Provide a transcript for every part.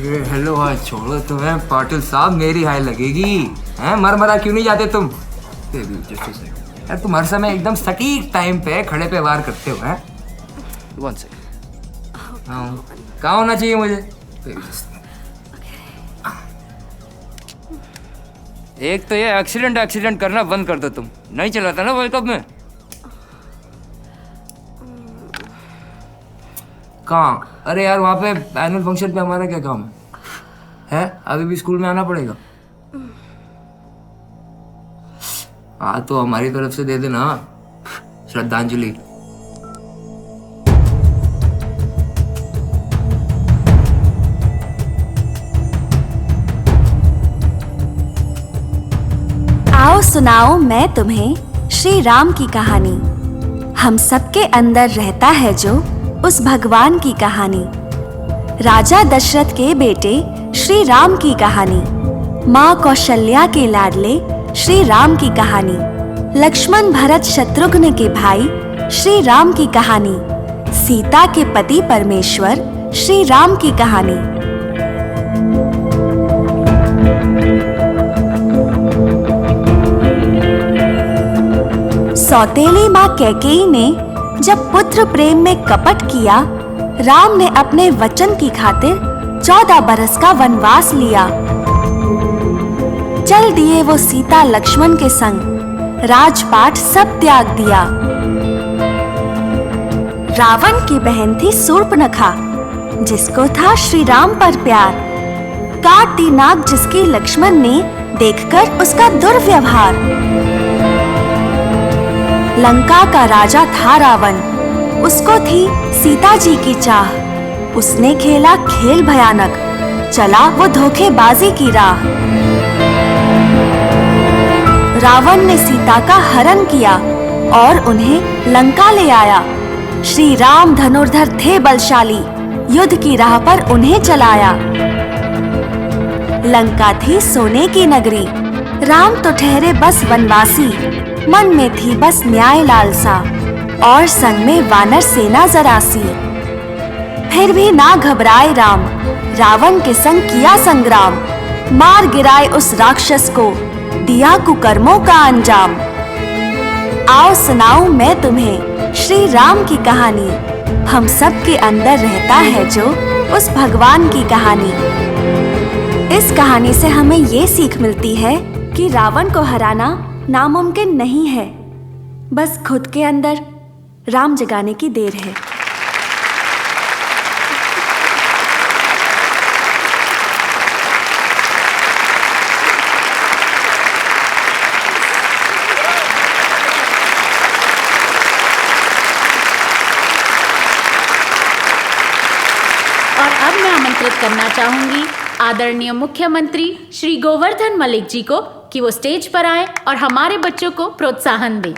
Hello hi छोड़ो तुम्हें पाटिल साहब, मेरी हाय लगेगी हैं। मरा क्यों नहीं जाते तुम? यार तुम हर समय एकदम सटीक टाइम पे खड़े पे वार करते हो हैं। 1 सेकंड। कहाँ होना चाहिए मुझे? एक तो ये एक्सीडेंट करना बंद कर दो। तुम नहीं चलाता ना वर्ल्ड कप में? कहाँ? अरे यार वहाँ पे एनुअल फंक्शन पे हमारा क्या काम है? अभी भी स्कूल में आना पड़ेगा। हाँ तो हमारी तरफ से दे देना श्रद्धांजलि। आओ सुनाओ मैं तुम्हें श्री राम की कहानी। हम सबके अंदर रहता है जो उस भगवान की कहानी। राजा दशरथ के बेटे श्री राम की कहानी। माँ कौशल्या के लाडले श्री राम की कहानी। लक्ष्मण भरत शत्रुघ्न के भाई श्री राम की कहानी। सीता के पति परमेश्वर श्री राम की कहानी। सौतेली माँ कैकेयी ने जब पुत्र प्रेम में कपट किया, राम ने अपने वचन की खातिर 14 बरस का वनवास लिया। चल दिए वो सीता लक्ष्मण के संग, राजपाट सब त्याग दिया। रावण की बहन थी शूर्पणखा, जिसको था श्री राम पर प्यार। काट दी नाक जिसकी लक्ष्मण ने देखकर उसका दुर्व्यवहार। लंका का राजा था रावण, उसको थी सीता जी की चाह। उसने खेला खेल भयानक, चला वो धोखेबाजी की राह। रावण ने सीता का हरण किया और उन्हें लंका ले आया। श्री राम धनुर्धर थे बलशाली, युद्ध की राह पर उन्हें चलाया। लंका थी सोने की नगरी, राम तो ठहरे बस वनवासी। मन में थी बस न्याय लालसा, और संग में वानर सेना जरासी। फिर भी ना घबराए राम, रावण के संग किया संग्राम। मार गिराए उस राक्षस को, दिया कुकर्मों का अंजाम। आओ सुनाऊं मैं तुम्हें श्री राम की कहानी। हम सब के अंदर रहता है जो उस भगवान की कहानी। इस कहानी से हमें ये सीख मिलती है कि रावण को हराना नामुमकिन नहीं है, बस खुद के अंदर राम जगाने की देर है। और अब मैं आमंत्रित करना चाहूंगी आदरणीय मुख्यमंत्री श्री गोवर्धन मलिक जी को कि वो स्टेज पर आए और हमारे बच्चों को प्रोत्साहन दें।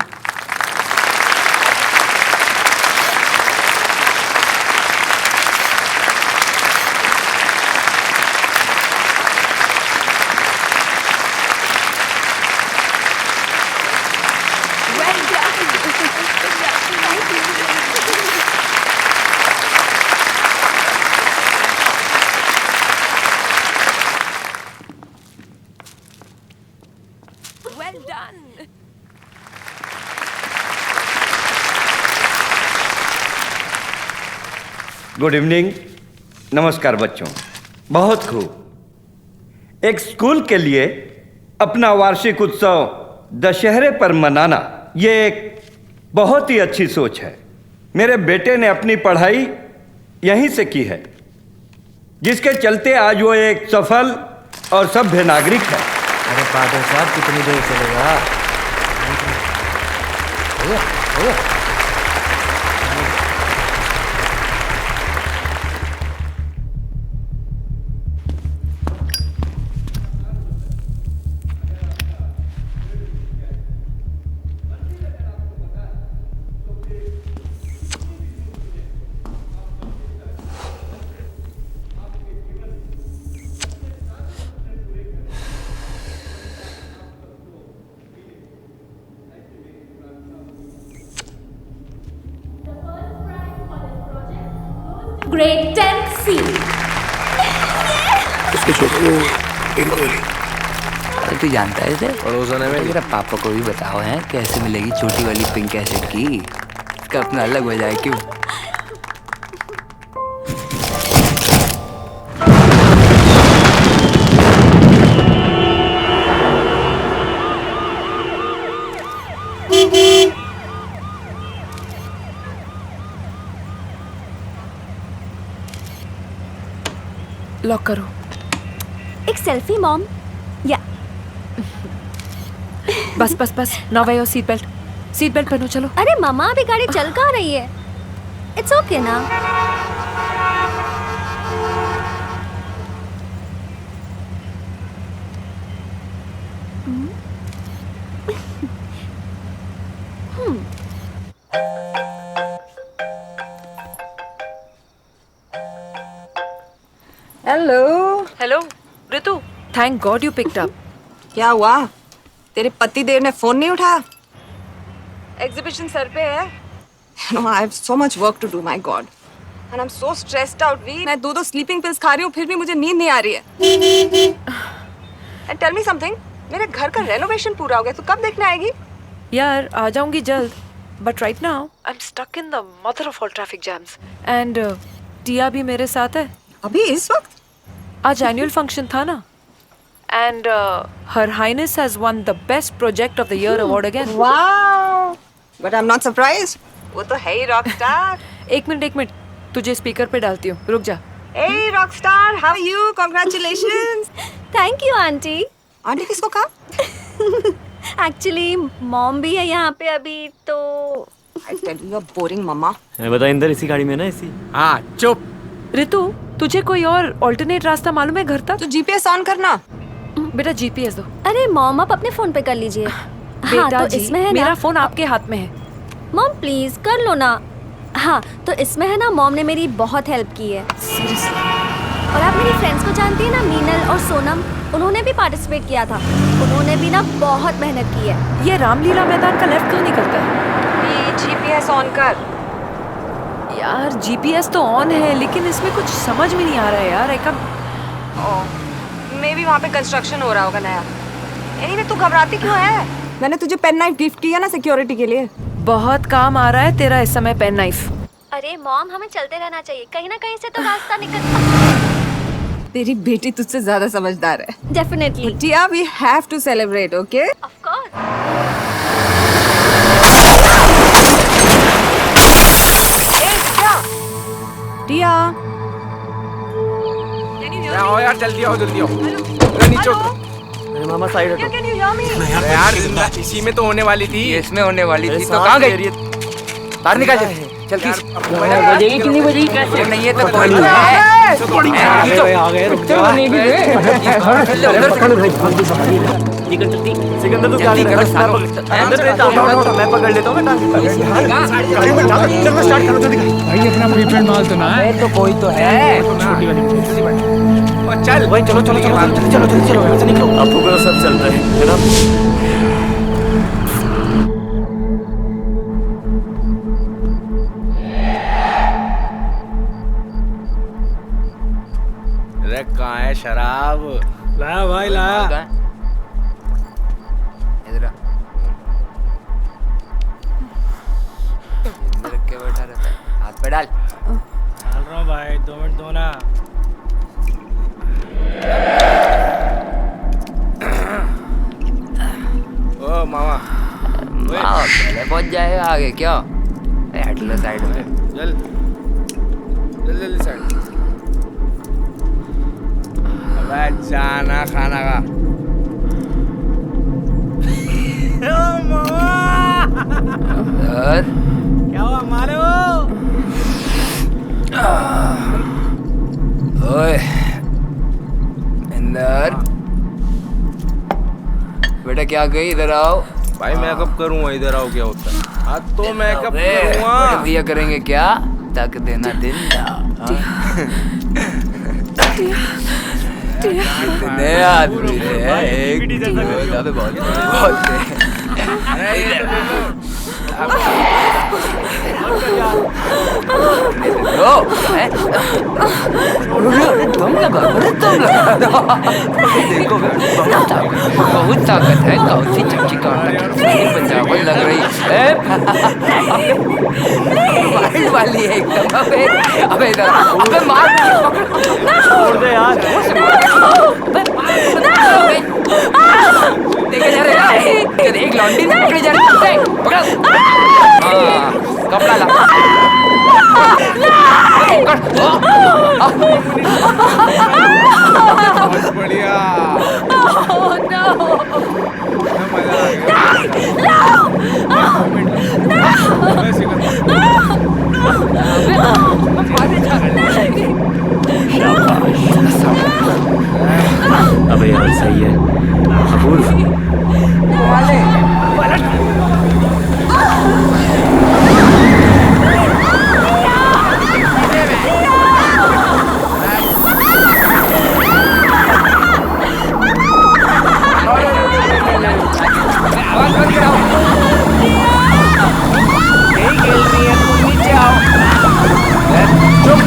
Good evening. नमस्कार बच्चों। बहुत खूब। एक स्कूल के लिए अपना वार्षिक उत्सव दशहरे पर मनाना ये एक बहुत ही अच्छी सोच है। मेरे बेटे ने अपनी पढ़ाई यहीं से की है, जिसके चलते आज वो एक सफल और सभ्य नागरिक है। अरे पाटिल साहब कितनी देर चलेगा? Grade 10C. उसके छोटे अरे तू जानता है इसे? पड़ोसन है मेरा पापा को भी बताओ है कैसे मिलेगी छोटी वाली पिंक एसिड की, इसका अपना अलग हो जाए क्यों? लॉक करो। एक सेल्फी मॉम। या बस बस बस, now wear your seat belt पहनो, चलो। अरे मामा अभी गाड़ी चल कहाँ रही है? इट्स ओके ना। Hello Ritu, thank God you picked up. क्या हुआ? तेरे पति देव ने फोन नहीं उठाया? एग्जीबिशन सर पे है। No, I have so much work to do, my God. And I'm so stressed out, वी। मैं 2 स्लीपिंग पिल्स खा रही हूँ, फिर भी मुझे नींद नहीं आ रही है। And tell me something, मेरे घर का रेनोवेशन पूरा हो गया, तू कब देखने आएगी? यार आ जाऊंगी जल्द, but right now I am stuck in the mother of all traffic jams and Tia भी मेरे साथ है। अभी इस वक्त? आज एनुअल फंक्शन था ना, and her highness has won the best project of the year award again. Wow! But I'm not surprised. वो तो है ही रॉक स्टार। एक मिनट, तुझे स्पीकर पे डालती हूँ, रुक जा। Hey rock star, how are you? Congratulations. Thank you aunty. Aunty किसको कहा? एक्चुअली मॉम भी है यहाँ पे अभी, तो I tell you, you're boring, मम्मा। बता इंदर, इसी गाड़ी में ना इसी। हाँ चुप। ऋतु, तुझे कोई और ऑल्टरनेट रास्ता मालूम है घर तक? तो जीपीएस ऑन करना। बेटा जीपीएस दो। अरे मॉम आप अपने फोन पे कर लीजिए। हाँ बेटा तो जी, इसमें है मेरा ना। फोन आपके हाथ में है। मॉम प्लीज कर लो ना। हाँ तो इसमें है ना, मॉम ने मेरी बहुत हेल्प की है। सीरियसली? और आप मेरी फ्रेंड्स को जानती है ना, मीनल और सोनम, उन्होंने भी पार्टिसिपेट किया था। उन्होंने भी ना बहुत मेहनत की है। ये रामलीला मैदान का लेफ्ट कहाँ निकलता है? ये जीपीएस ऑन कर। यार जीपीएस तो ऑन है, लेकिन इसमें कुछ समझ में नहीं आ रहा है यार। मे भी वहाँ पे कंस्ट्रक्शन हो रहा होगा नया। एनीवे तू घबराती क्यों है? मैंने तुझे पेन नाइफ गिफ्ट किया ना सिक्योरिटी के लिए। बहुत काम आ रहा है तेरा इस समय पेन नाइफ। अरे मॉम हमें चलते रहना चाहिए, कहीं ना कहीं से तो रास्ता निकल। तेरी बेटी तुझसे ज्यादा समझदार है। Definitely. Tia, we have to celebrate, okay? Of course. Tia, आओ यार, जल्दी आओ। नीचे उतरो। अरे मामा साइड हटो। Can you hear me? अरे यार इसी में तो होने वाली थी। ये इसमें होने वाली थी तो कहाँ गई? बाहर निकाल चल की। बजेगी कि नहीं बजेगी कैसे? नहीं ये तो पॉइंट है। आ गए सिकंदर तू क्या कर रहा है? मैं पकड़ लेता हूँ। चलो स्टार्ट करो जल्दी। भाई अपना प्रीपेड माल तो ना है। तो कोई तो है। छोटी वाली और चल भाई, चलो यहाँ से निकलो। आपको को सब चल रहा है ना? अरे कहाँ है शराब? लाया भाई लाया। इधर आ। इधर के बैठा रहता है, हाथ पे डाल। चल रहा हूँ भाई, 2 मिनट दो ना। ओ मामा पहले पहुंच जाएगा आगे क्या? हट लो साइड में। चल जल्दी साइड। अबे जाना खाना का। और क्या हुआ मारे हो? ओए इंदर, बेटा क्या गई? इधर आओ। भाई मेकअप करूँगा, इधर आओ। क्या होता है? हाँ तो मेकअप अबे, करूँगा। बड़े भैया करेंगे क्या? तक देना दिन नए आदमी है। एक बहुत लो तुम लगा देखो बहुत ताकत है। कौन सी चमची पंजाब लग रही है। वाइल्ड वाली है एकदम। अबे अबे इधर अबे मार छोड़ दे यार। देखे जा रहे एक लॉन्डी में पकड़े जा रहे पकड़ो। हाँ कपड़ा ला बहुत बढ़िया। मजा अबे यार सही है। अपूर्व आवाज बंद कराओ। यही खेल रही है तुम नीचे आओ। चुप।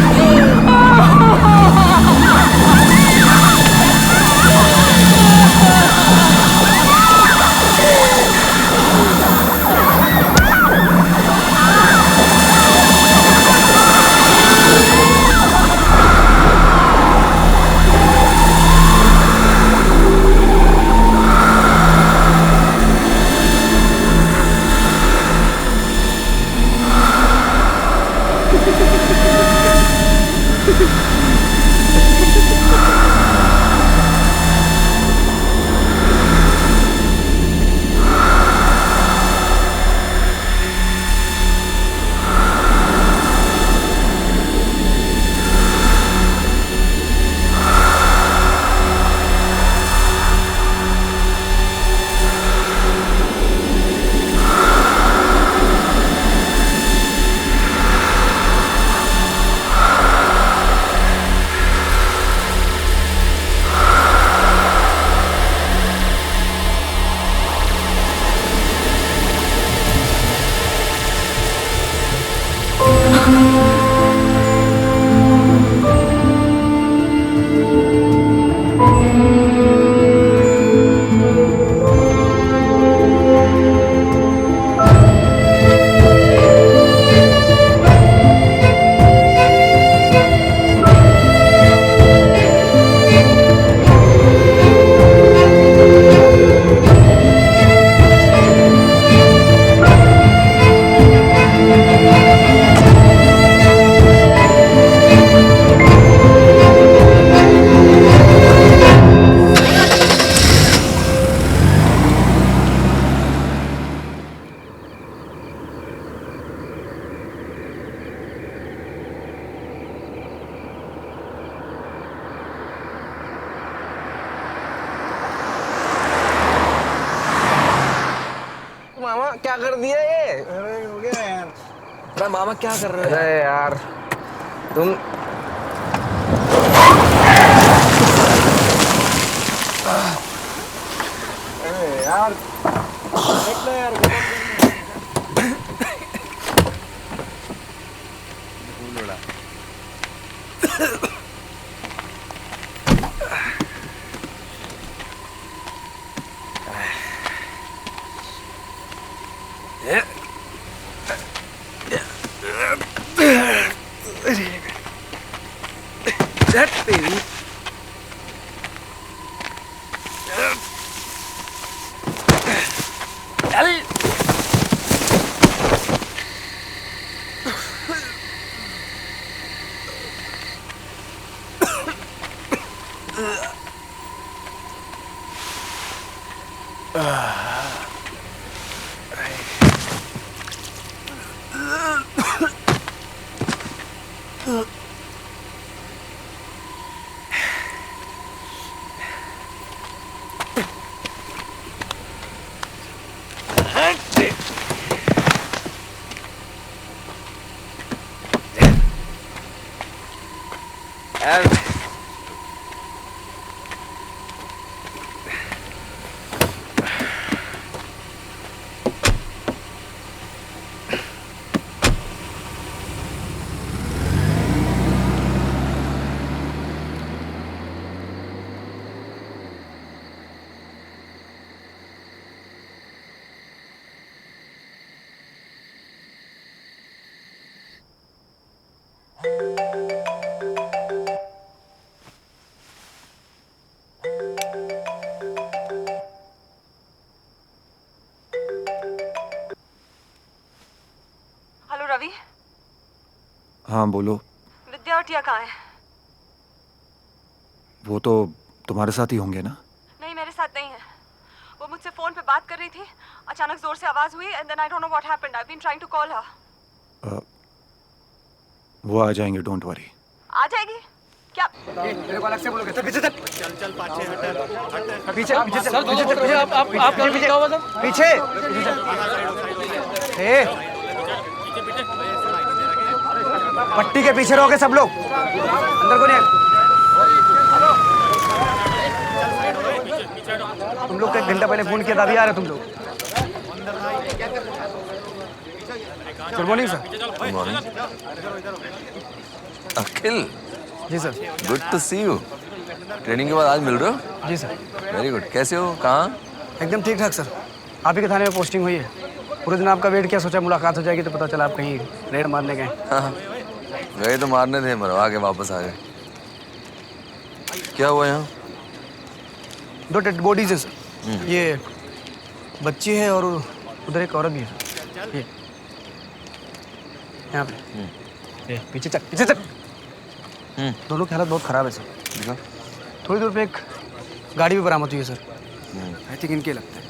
मामा क्या कर दिया ये? अरे हो गया यार। अरे मामा क्या कर रहे हैं? अरे यार तुम अरे यार देख लो यार। हाँ बोलो। विद्या और टिया कहाँ है? वो तो तुम्हारे साथ ही होंगे ना? नहीं, मेरे साथ नहीं है। वो मुझसे फोन पे बात कर रही थी, अचानक जोर से आवाज हुई and then I don't know what happened. I have been trying to call her. वो आ जाएंगे, डोंट वरी। आ जाएगी क्या? मेरे को अलग से बोलोगे। पीछे चल। चल पाछे हट। पीछे पीछे चल। पीछे आप पीछे आओ सर। पीछे। ए पट्टी के पीछे रहोगे सब लोग। अंदर को नहीं। तुम लोग को 1 घंटा पहले फोन किया था, अभी आ रहे तुम लोग। Good morning sir. Good morning. Akhil. जी sir. Good to see you. Training के बाद आज मिल रहे हो? जी सर। Very good. कैसे हो? कहाँ? एकदम ठीक ठाक सर। आप ही के थाने में पोस्टिंग हुई है। पूरे दिन आपका वेट किया, सोचा मुलाकात हो जाएगी, तो पता चला आप कहीं रेड मारने गए। हाँ, गए तो मारने थे, मरवा के वापस आ गए। क्या हुआ यहाँ? 2 डेड बॉडीज है सर। ये बच्ची है और उधर एक औरत भी है सर। ये यहाँ पे। ये पीछे चक, पीछे चक। दोनों की हालत बहुत खराब है सर। थोड़ी दूर पे एक गाड़ी भी बरामद हुई है सर। आई थिंक इनके लगता है।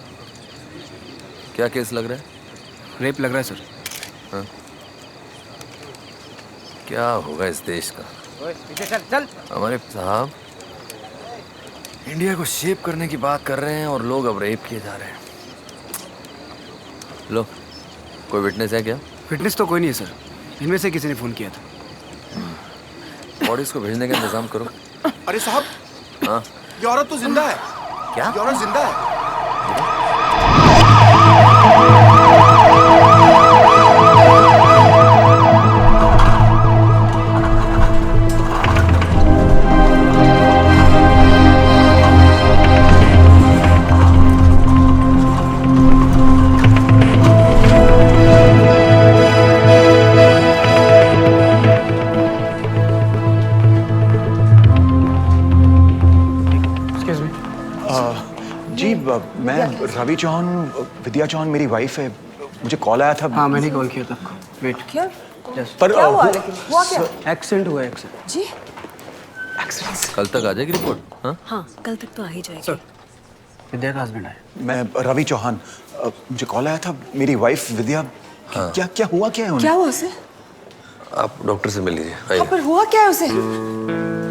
क्या केस लग रहा है? रेप लग रहा है सर। हाँ? क्या होगा इस देश का? पीछे चल चल। हमारे साहब इंडिया को शेप करने की बात कर रहे हैं और लोग अब रेप किए जा रहे हैं। लो, कोई विटनेस है क्या? फिटनेस तो कोई नहीं है सर। इनमें से किसी ने फोन किया था। बॉडीज को भेजने का इंतजाम करो। अरे साहब, हाँ? ये औरत तो जिंदा है। क्या? ये औरत जिंदा है। मैं रवि चौहान, विद्या चौहान मेरी वाइफ है। मुझे कॉल आया था। हाँ, मैंने कॉल किया था। वेट क्या? पर क्या हुआ? लेकिन हुआ क्या? एक्सीडेंट हुआ है। एक्सीडेंट जी? कल तक आ जाएगी रिपोर्ट? हाँ? हाँ, कल तक तो आ ही जाएगी। सर, विद्या का हस्बैंड है। मैं रवि चौहान। मुझे कॉल आया था, मेरी वाइफ विद्या। हाँ। क्या क्या हुआ, क्या है उन्हें? क्या हुआ उसे? आप डॉक्टर से मिल लीजिए। हाँ, पर हुआ क्या है उसे?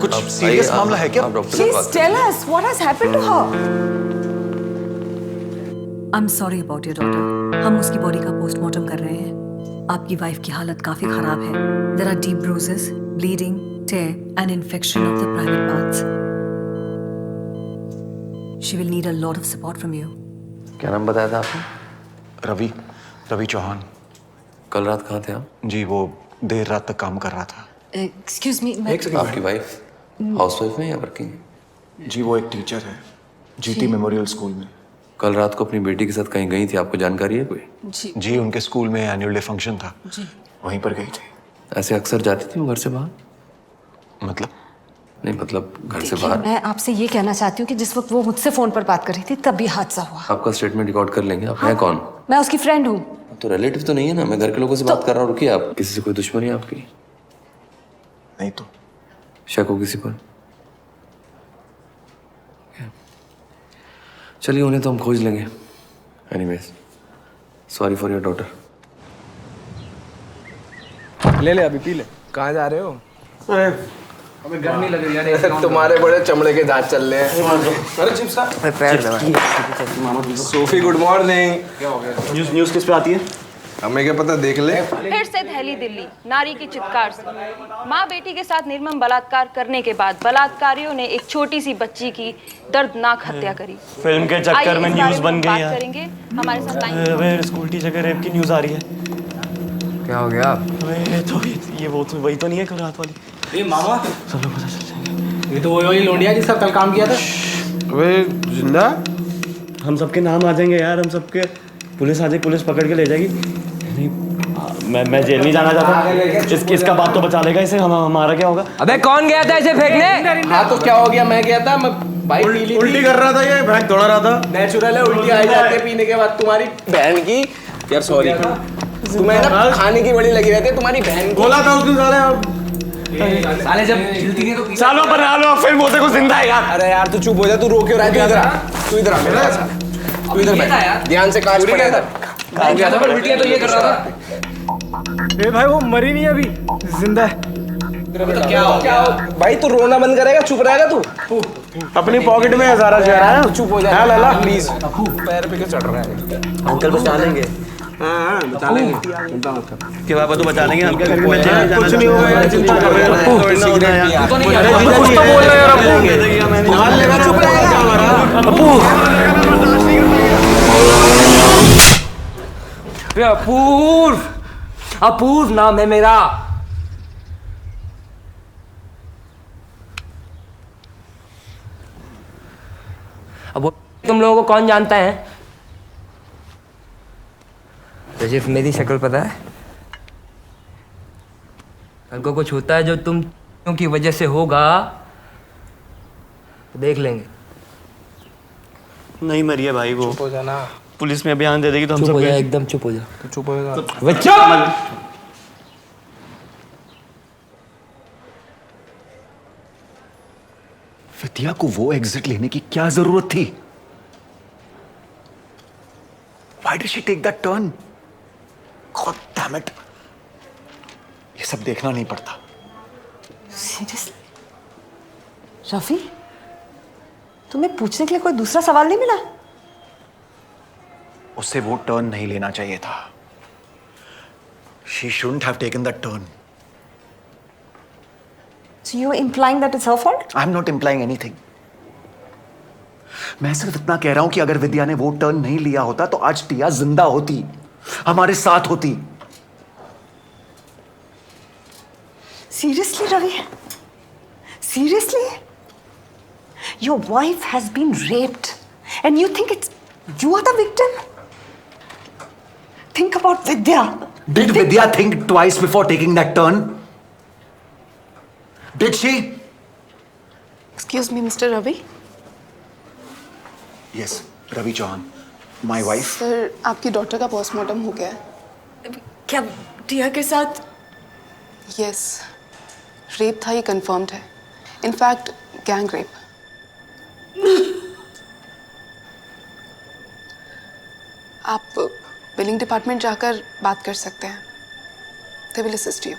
कुछ सीरियस मामला है क्या? Please tell us what has happened to her. I'm sorry about your daughter. हम उसकी बॉडी का पोस्टमार्टम कर रहे हैं। आपकी वाइफ की हालत काफी खराब है। There are deep bruises, bleeding, tear, and infection of the private parts. She will need a lot of support from you. क्या नाम बताया था आपने? रवि चौहान। कल रात कहाँ थे आप? जी, वो देर रात तक काम कर रहा था। Excuse me. आपकी वाइफ हाउसवाइफ है या वर्किंग है? जी, वो एक टीचर है, जीटी मेमोरियल स्कूल में। कल रात को अपनी बेटी के साथ कहीं गई थी, आपको जानकारी है कोई? जी, उनके स्कूल में एनुअल डे फंक्शन था। जी। वहीं पर गई थी। ऐसे अक्सर जाती थी वो घर से बाहर? मतलब? नहीं, मतलब घर से बाहर। मैं आपसे ये कहना चाहती हूँ कि जिस वक्त वो मुझसे फोन पर बात कर रही थी तभी हादसा हुआ। आपका स्टेटमेंट रिकॉर्ड कर लेंगे। आप हैं कौन? मैं उसकी फ्रेंड हूँ। तो रिलेटिव तो नहीं है ना? मैं घर के लोगों से बात कर रहा हूँ। रुकिए, आप किसी से कोई दुश्मनी है आपकी? नहीं तो। शक हो किसी पर? चलिए, उन्हें तो हम खोज लेंगे। Anyways, sorry for your daughter. ले ले, अभी पी ले। कहाँ जा रहे हो? अरे हमें गर्मी लग रही है। तुम्हारे बड़े चमड़े के दांत चल रहे हैं। अरे चिप्स का पैर दबा। Sophie, good morning. क्या हो गया? न्यूज़ किस पे आती है? हमें क्या पता, देख ले। फिर से दहली दिल्ली नारी की चित्कार से माँ बेटी के साथ निर्मम बलात्कार करने के बाद बलात्कारियों ने एक छोटी सी बच्ची की दर्दनाक हत्या करी। फिल्म के चक्कर में न्यूज़ बन गई है। करेंगे हमारे साथ। स्कूल टीचर के रेप की न्यूज़ आ रही है। क्या हो गया? तो ये वो तो वही तो नहीं है कल रात वाली? ये मामा, सब लोग पता चल जाएंगे। ये तो वही लोंडिया जिसका कल काम किया था। वे जिंदा? हम सबके नाम आ जाएंगे यार। हम सबके पुलिस आ जाएगी, पुलिस पकड़ के ले जाएगी। मैं जेल नहीं जाना चाहता। इसका बात तो बचा लेगा इसे। हमारा क्या होगा? अबे कौन गया था इसे फेंकने? हाँ तो क्या हो गया? मैं गया था, मैं बाइक पीली उल्टी कर रहा था, ये भैंस दौड़ा रहा था। नेचुरल है, उल्टी आ जाती है पीने के बाद। तुम्हारी बहन की यार, सॉरी। तुम्हें ना खाने की बड़ी लगी रहती है तुम्हारी बहन बोला था उस दिन साले जब हिलती है तो सालों पर आलो फिर वो देखो जिंदा है यार। अरे यार तू चुप हो जा, तू रो क्यों रहा है? तू इधर आ मेरे पास आ। तू इधर बैठ, ध्यान से कांच पड़ा इधर। उल्टियां तो ये कर रहा था। ए भाई वो मरी नहीं अभी, जिंदा है। क्या हो भाई? तू रोना बंद करेगा? चुप रहेगा तू? अपनी पॉकेट में सारा शहर है। चुप हो जा लाला प्लीज। पैर पे क्यों चढ़ रहा है? अंकल बचा लेंगे। हाँ बचा लेंगे, चिंता मत कर। क्या पापा तो बचा लेंगे अंकल। कुछ नहीं होगा, चिंता कर रहे हैं। कुछ तो बोल रहे यार अपू। मान लेगा, चुप रहेगा हमारा अपू। अपूर्व, अपूर्व नाम है मेरा। अब वो तुम लोगों को कौन जानता है? तो सिर्फ मेरी शक्ल पता है। कल को कुछ होता है जो तुम की वजह से होगा तो देख लेंगे। नहीं मरी है भाई वो। चुप हो जाना। पुलिस में बयान दे देगी तो हम चुप सब हो जा, एकदम चुप हो जा। तू चुप हो जा। विद्या को वो एग्जिट लेने की क्या जरूरत थी? Why did she take that turn? God damn it! ये सब देखना नहीं पड़ता। सीरियसली रफी, तुम्हें पूछने के लिए कोई दूसरा सवाल नहीं मिला? उसे वो टर्न नहीं लेना चाहिए था। She shouldn't have taken that turn. So you're implying that it's her fault? I'm not implying anything. मैं सिर्फ इतना कह रहा हूं कि अगर विद्या ने वो टर्न नहीं लिया होता तो आज टिया जिंदा होती, हमारे साथ होती। Seriously, Ravi? Seriously? Your wife has been raped and you think you are the victim? Think about Vidya. Did Vidya think twice before taking that turn? Did she? Excuse me, Mr. Ravi. Yes, Ravi Chauhan. My wife. Sir, आपकी daughter का postmortem हो गया है। क्या टिया के साथ? Yes, rape था, ये कंफर्म्ड है। In fact gang rape. आप बिलिंग डिपार्टमेंट जाकर बात कर सकते हैं। They will assist you.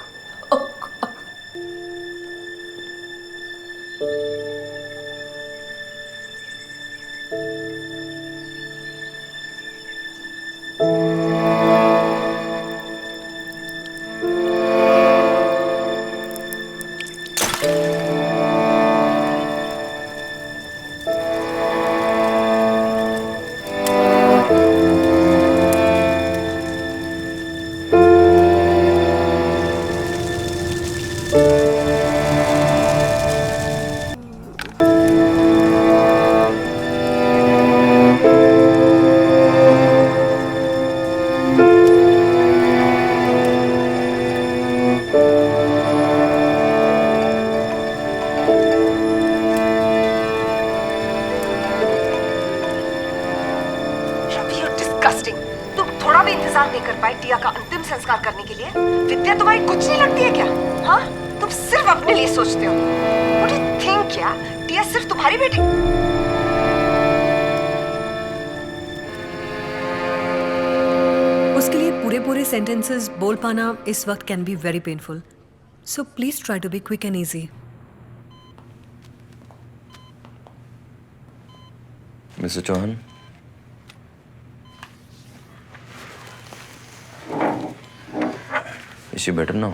तुम थोड़ा भी इंतजार नहीं कर पाए टिया का अंतिम संस्कार करने के लिए? विद्या तुम्हारी कुछ नहीं लगती है क्या? हाँ, तुम सिर्फ अपने लिए सोचते हो। What do you think क्या? टिया सिर्फ तुम्हारी बेटी। उसके लिए पूरे सेंटेंसेस बोल पाना इस वक्त can be very painful, so please try to be quick and easy. Mister Chauhan, is she better now?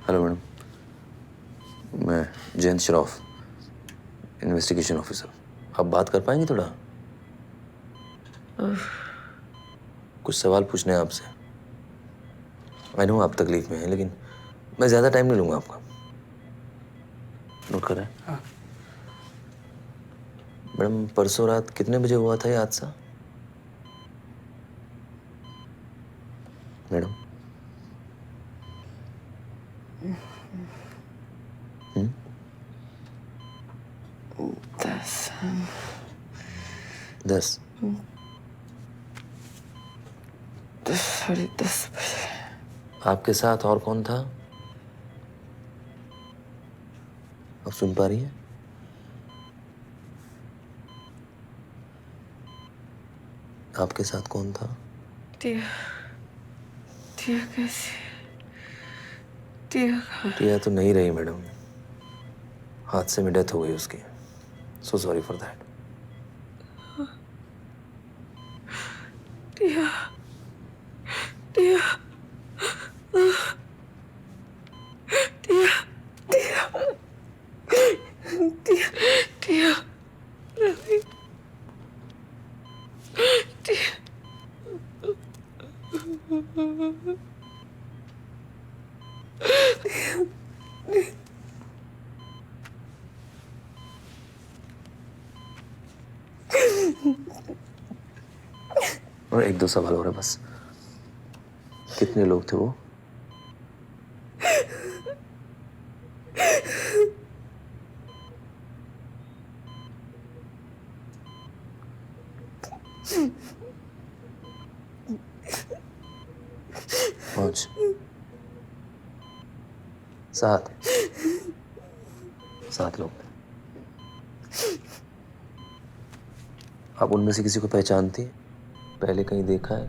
Hello madam, मैं जयंत श्रॉफ, इन्वेस्टिगेशन ऑफिसर। आप बात कर पाएंगे थोड़ा? कुछ सवाल पूछने हैं आपसे। आई नो आप तकलीफ में हैं, लेकिन मैं ज़्यादा टाइम नहीं लूँगा आपका। नोट कर रहे हैं? हाँ। मैडम, परसों रात कितने बजे हुआ था ये हादसा? मैडम, 10। 10:30 बजे। आपके साथ और कौन था? अब सुन पा रही है? आपके साथ कौन था? टिया कैसी? टिया तो नहीं रही मैडम, हादसे में डेथ हो गई उसकी। So sorry for that. Tia Ravi, और 1-2 सवाल हो रहा है बस। कितने लोग थे वो? पाँच, 7 लोग। आप उनमें से किसी को पहचानती हैं? पहले कहीं देखा है?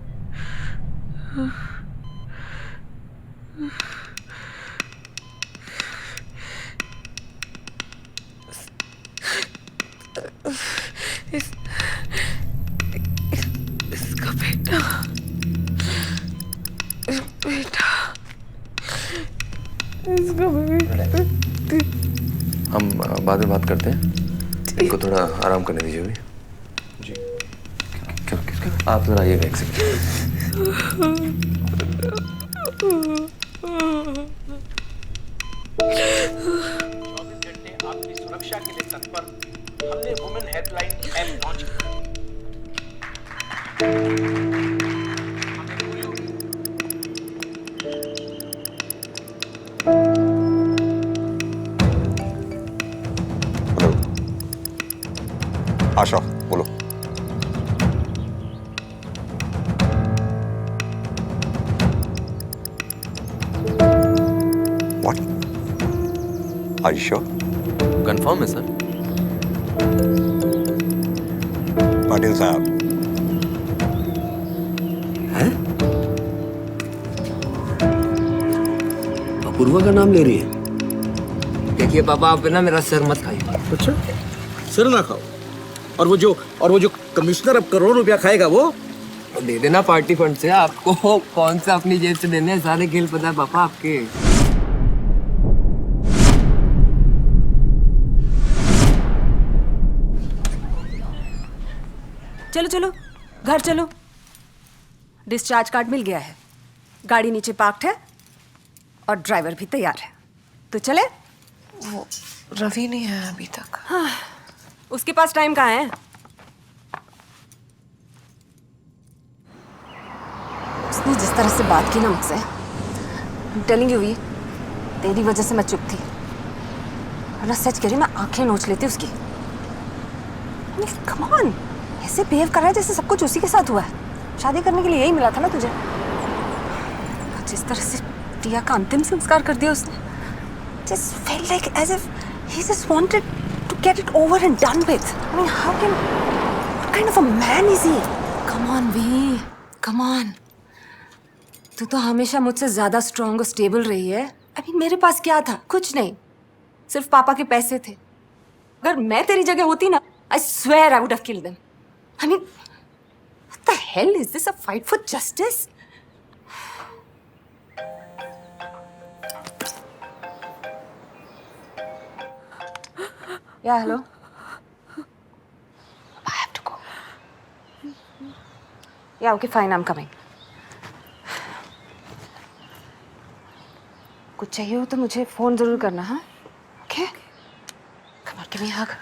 इसका बेटा हम बाद में बात करते हैं, इनको थोड़ा आराम करने दीजिए अभी। जी। आप जरा आइएगा एक सेकंड। आपकी सुरक्षा के लिए तत्पर हमने वुमेन हेल्पलाइन ऐप लॉन्च किया। आशा बोलो। What? Are you sure? Confirm है सर। पाटिल साहब। हैं? अपूर्वा का नाम ले रही है? देखिए पापा, आप ना मेरा सर मत खाइए। अच्छा, सिर ना खाओ। और वो जो कमिश्नर अब करोड़ रुपया खाएगा वो दे देना पार्टी फंड से। आपको कौन सा अपनी जेब से देने हैं, सारे खेल पता है पापा आपके। चलो चलो घर चलो। डिस्चार्ज कार्ड मिल गया है, गाड़ी नीचे पार्क्ड है और ड्राइवर भी तैयार है, तो चले। वो रवि नहीं है अभी तक। हाँ, उसके पास टाइम कहाँ है? उसने जिस तरह से बात की ना मुझसे, I'm telling you, तेरी वजह से मैं चुप थी, वरना सच कह रही मैं आंखें नोच लेती उसकी। Come on, ऐसे बिहेव कर रहा है जैसे सब कुछ उसी के साथ हुआ है। शादी करने के लिए यही मिला था ना तुझे। जिस तरह से टिया का अंतिम संस्कार कर दिया उसने, just felt like as if he just wanted to get it over and done with. I mean, what kind of a man is he? Come on, V, come on. तू तो हमेशा मुझसे ज्यादा स्ट्रॉन्ग और स्टेबल रही है। अभी मेरे पास क्या था? कुछ नहीं, सिर्फ पापा के पैसे थे। अगर मैं तेरी जगह होती ना, I swear I would have killed them. I mean, what the hell is this? A fight for justice? Yeah, hello. I have to go. Yeah, okay, fine, I'm coming. कुछ चाहिए हो तो मुझे फोन जरूर करना, हाँ? Okay? Come on, give me a hug.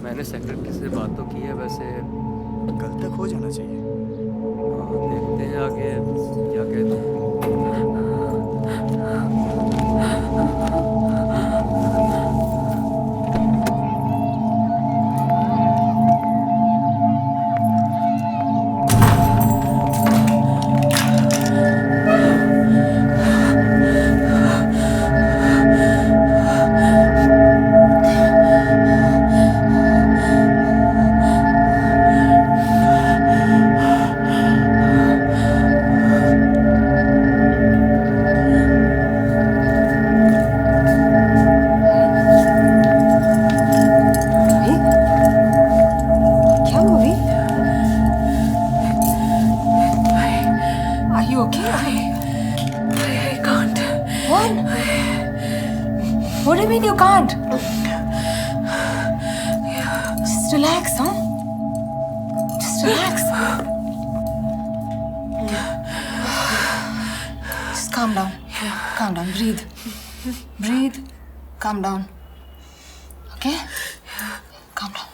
मैंने secretary से बात तो की है, वैसे कल तक हो जाना चाहिए। देखते हैं आगे क्या कहते हैं। What do you mean you can't? Just relax, huh? Just relax. Just calm down. Calm down. Breathe. Breathe. Calm down. Okay? Calm down.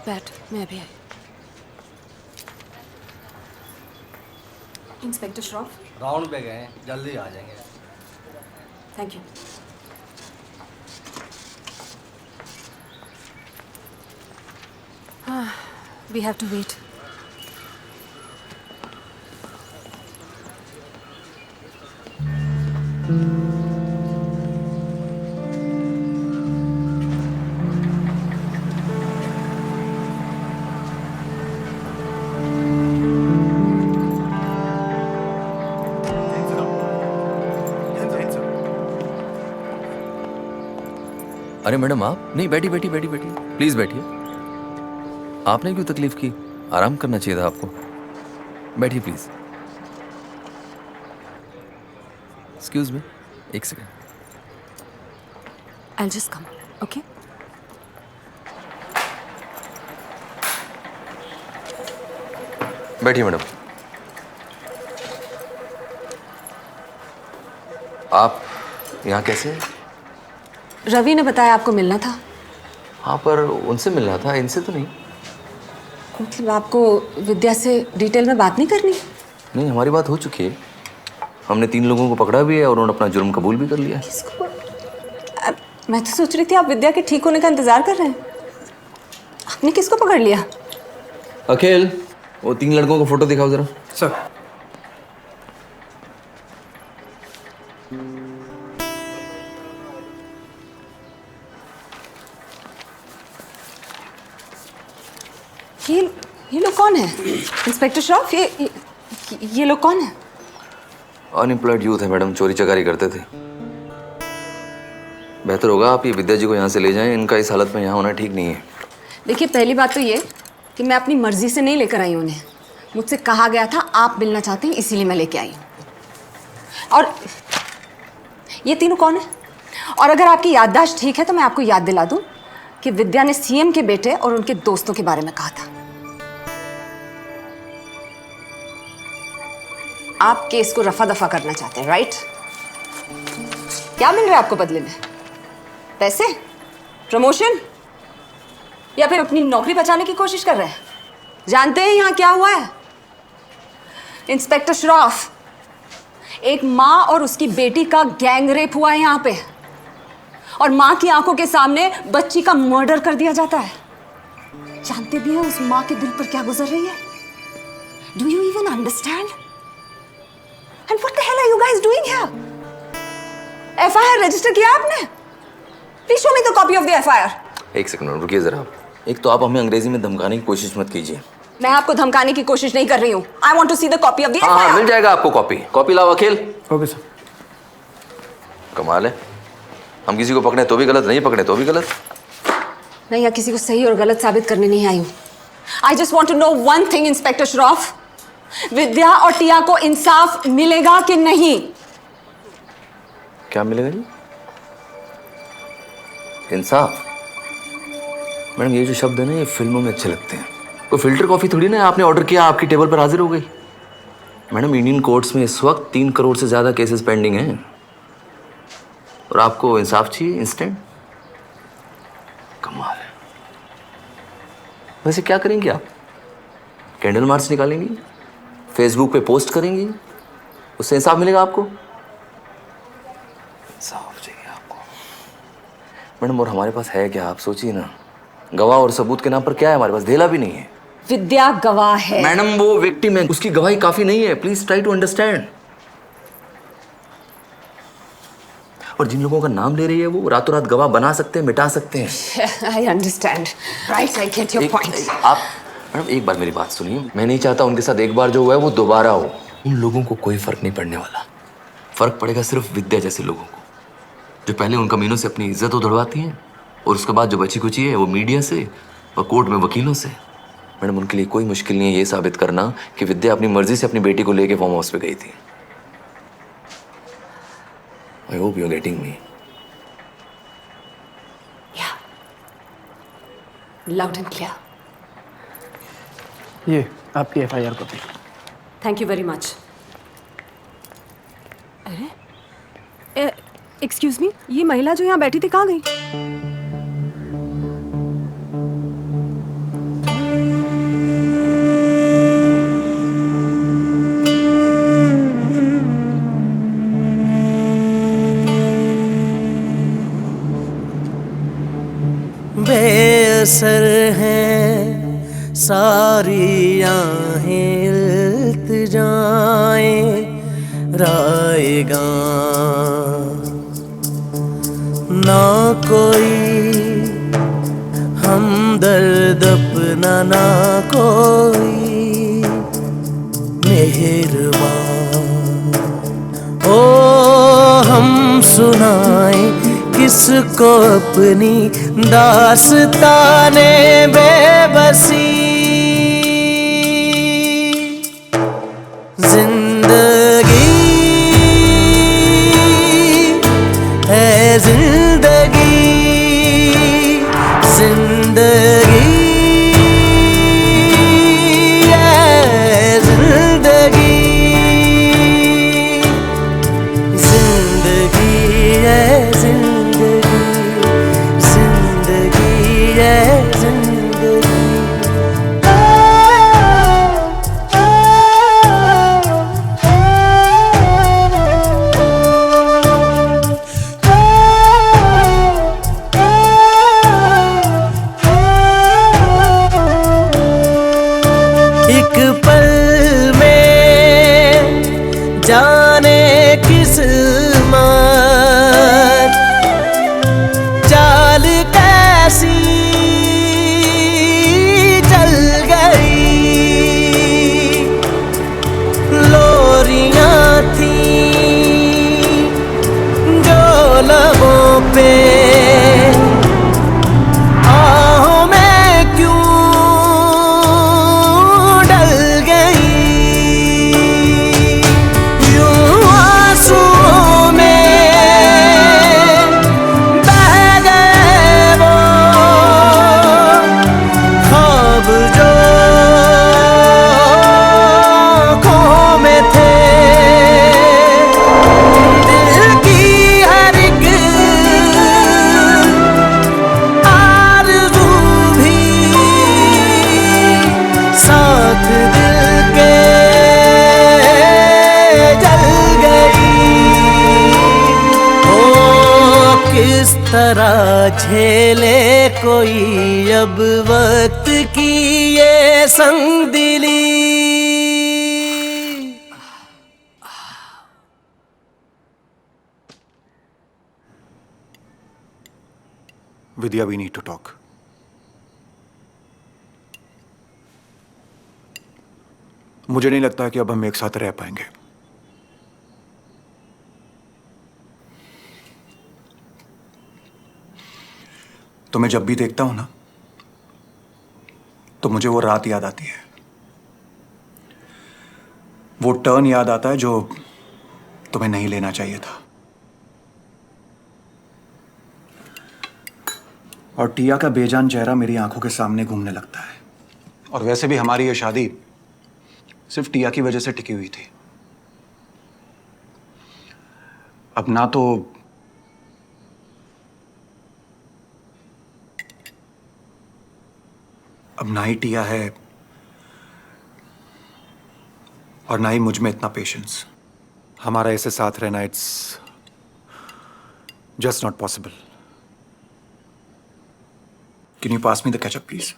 बैठ, मैं अभी आई। इंस्पेक्टर श्रॉफ, राउंड पे गए, जल्दी आ जाएंगे। Thank you. We have to wait. अरे madam आप नहीं, बैठी बैठी बैठी बैठी, प्लीज बैठिए। आपने क्यों तकलीफ की? आराम करना चाहिए था आपको। बैठिए प्लीज। एक्सक्यूज मी, एक second. I'll just come, okay? बैठिए मैडम। आप यहाँ कैसे? रवि ने बताया आपको मिलना था। हाँ, पर उनसे मिलना था, इनसे तो नहीं। मतलब आपको विद्या से डिटेल में बात नहीं करनी? नहीं, हमारी बात हो चुकी है। हमने 3 लोगों को पकड़ा भी है और उन्होंने अपना जुर्म कबूल भी कर लिया। मैं तो सोच रही थी आप विद्या के ठीक होने का इंतजार कर रहे हैं। आपने किसको पकड़ लिया? अखिल, वो 3 लड़कों को फोटो दिखाओ जरा। सर। ये लोग कौन है? इंस्पेक्टर श्रॉफ, ये लोग कौन है? अनएम्प्लॉयड यूथ है मैडम, चोरी चकारी करते थे। बेहतर होगा आप ये विद्या जी को यहाँ से ले जाएं, इनका इस हालत में यहाँ होना ठीक नहीं है। देखिए, पहली बात तो ये कि मैं अपनी मर्जी से नहीं लेकर आई हूँ उन्हें। मुझसे कहा गया था आप मिलना चाहते हैं, इसीलिए मैं लेके आई हूँ। और ये तीनों कौन है? और अगर आपकी याददाश्त ठीक है तो मैं आपको याद दिला दूं कि विद्या ने सीएम के बेटे और उनके दोस्तों के बारे में कहा था। आप केस को रफा दफा करना चाहते हैं, राइट? क्या मिल रहा है आपको बदले में? पैसे, प्रमोशन, या फिर अपनी नौकरी बचाने की कोशिश कर रहे हैं? जानते हैं यहां क्या हुआ है? इंस्पेक्टर श्रॉफ, एक माँ और उसकी बेटी का गैंग रेप हुआ है यहाँ पे, और माँ की आंखों के सामने बच्ची का मर्डर कर दिया जाता है। जानते भी हैं उस माँ के दिल पर क्या गुजर रही है? Do you even understand? And what the hell are you guys doing here? FIR register किया आपने? Please show me the copy of the FIR. एक सेकंड रुकिए जरा। एक तो आप हमें अंग्रेजी में धमकाने की कोशिश मत कीजिए। मैं आपको धमकाने की कोशिश नहीं कर रही हूँ। I want to see the copy of the हाँ, मिल जाएगा आपको कॉपी। कॉपी लाओ अखिल। Okay sir. कमाल है, हम किसी को पकड़े तो भी गलत, नहीं पकड़े तो भी गलत। मैं यहाँ किसी को सही और गलत साबित करने नहीं आई हूँ। I just want to know one thing inspector Shroff, Vidya और टिया को इंसाफ मिलेगा कि नहीं? क्या मिलेगा जी? इंसाफ? मैडम ये जो शब्द है ना, ये फिल्मों में अच्छे लगते हैं। कोई फिल्टर कॉफी थोड़ी ना आपने ऑर्डर किया, आपकी टेबल पर हाजिर हो गई। मैडम इंडियन कोर्ट्स में इस वक्त 3 करोड़ से ज्यादा केसेस पेंडिंग हैं, और आपको इंसाफ चाहिए इंस्टेंट? कमाल है। वैसे क्या करेंगे आप? कैंडल मार्च निकालेंगी, फेसबुक पे पोस्ट करेंगी, उससे इंसाफ मिलेगा आपको? इंसाफ चाहिए आपको मैडम। और हमारे पास है क्या, आप सोचिए ना। गवाह और सबूत के नाम पर क्या है हमारे पास? धेला भी नहीं है। विद्या गवाह है मैडम, वो विक्टिम है, उसकी गवाही काफी नहीं है। Please try to understand. और जिन लोगों का नाम ले रही है वो रातों रात गवाह बना सकते हैं, मिटा सकते हैं। I understand, right, I get your point. आप मैडम एक बार मेरी बात सुनिए। मैं नहीं चाहता उनके साथ एक बार जो हुआ है वो दोबारा हो। उन लोगों को कोई फर्क नहीं पड़ने वाला। फर्क पड़ेगा सिर्फ विद्या जैसे लोगों को, जो पहले उन कमीनों से अपनी इज्जत उधड़वाती हैं, और उसके बाद जो बची कुची है वो मीडिया से और कोर्ट में वकीलों से। मैडम उनके लिए कोई मुश्किल नहीं है ये साबित करना कि विद्या अपनी मर्जी से अपनी बेटी को लेके फार्म हाउस पे गई थी। I hope you are getting me. Loud and clear. ये आपकी FIR copy. Thank you very much. अरे एक्सक्यूज मी, ये महिला जो यहाँ बैठी थी कहाँ गई? बेअसर हैं सारी आहें इल्तिजाएं राएगा ना कोई हमदर्द अपना ना कोई मेहरबान ओ हम सुनाए किसको अपनी दास्ताने बेबसी जिंदगी है जिंदगी जिंदगी है जिंदगी जिंदगी है जिंदगी जिंदगी है जिंदगी एक पल में जाने किस्मत चाल कैसी चल गई लोरियां थी जो लबों पे आहों में क्यों डल गई यूं आंसुओं में बह गए वो ख्वाब जो आँखों में थे दिल की हर एक आरज़ू भी साथ दिल के जल गई ओ किस तरह झेले कोई अब वक्त की ये संगदिली विद्या, वी नीड टू टॉक। मुझे नहीं लगता कि अब हम एक साथ रह पाएंगे। तुम्हें जब भी देखता हूं ना तो मुझे वो रात याद आती है, वो टर्न याद आता है जो तुम्हें नहीं लेना चाहिए था। और टिया का बेजान चेहरा मेरी आंखों के सामने घूमने लगता है। और वैसे भी हमारी ये शादी सिर्फ टिया की वजह से टिकी हुई थी। अब ना ही टिया है और ना ही मुझ में इतना पेशेंस। हमारा ऐसे साथ रहना it's just not possible. Can you pass me the ketchup please?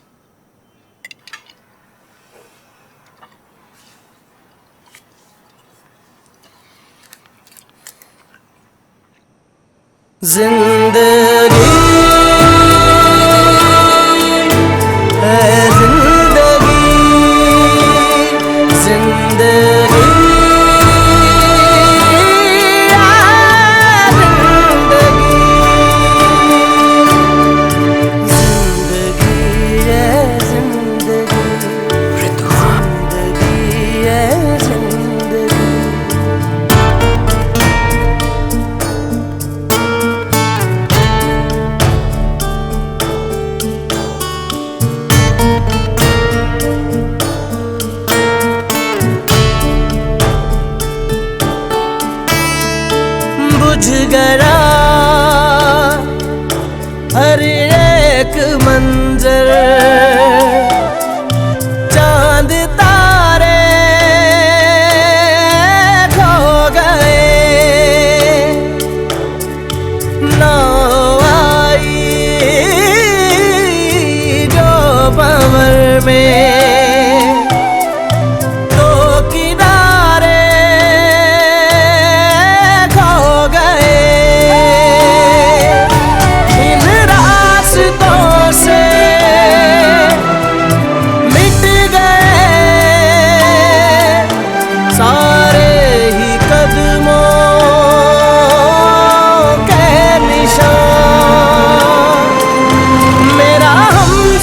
जिंदगी है जिंदगी जिंदगी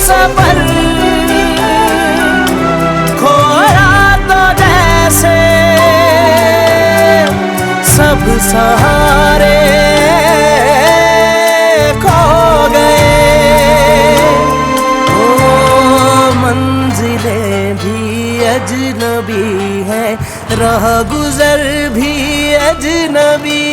सफर खोया तो जैसे सब सहारे खो गए। ओ मंजिलें भी अजनबी है, राह गुजर भी अजनबी।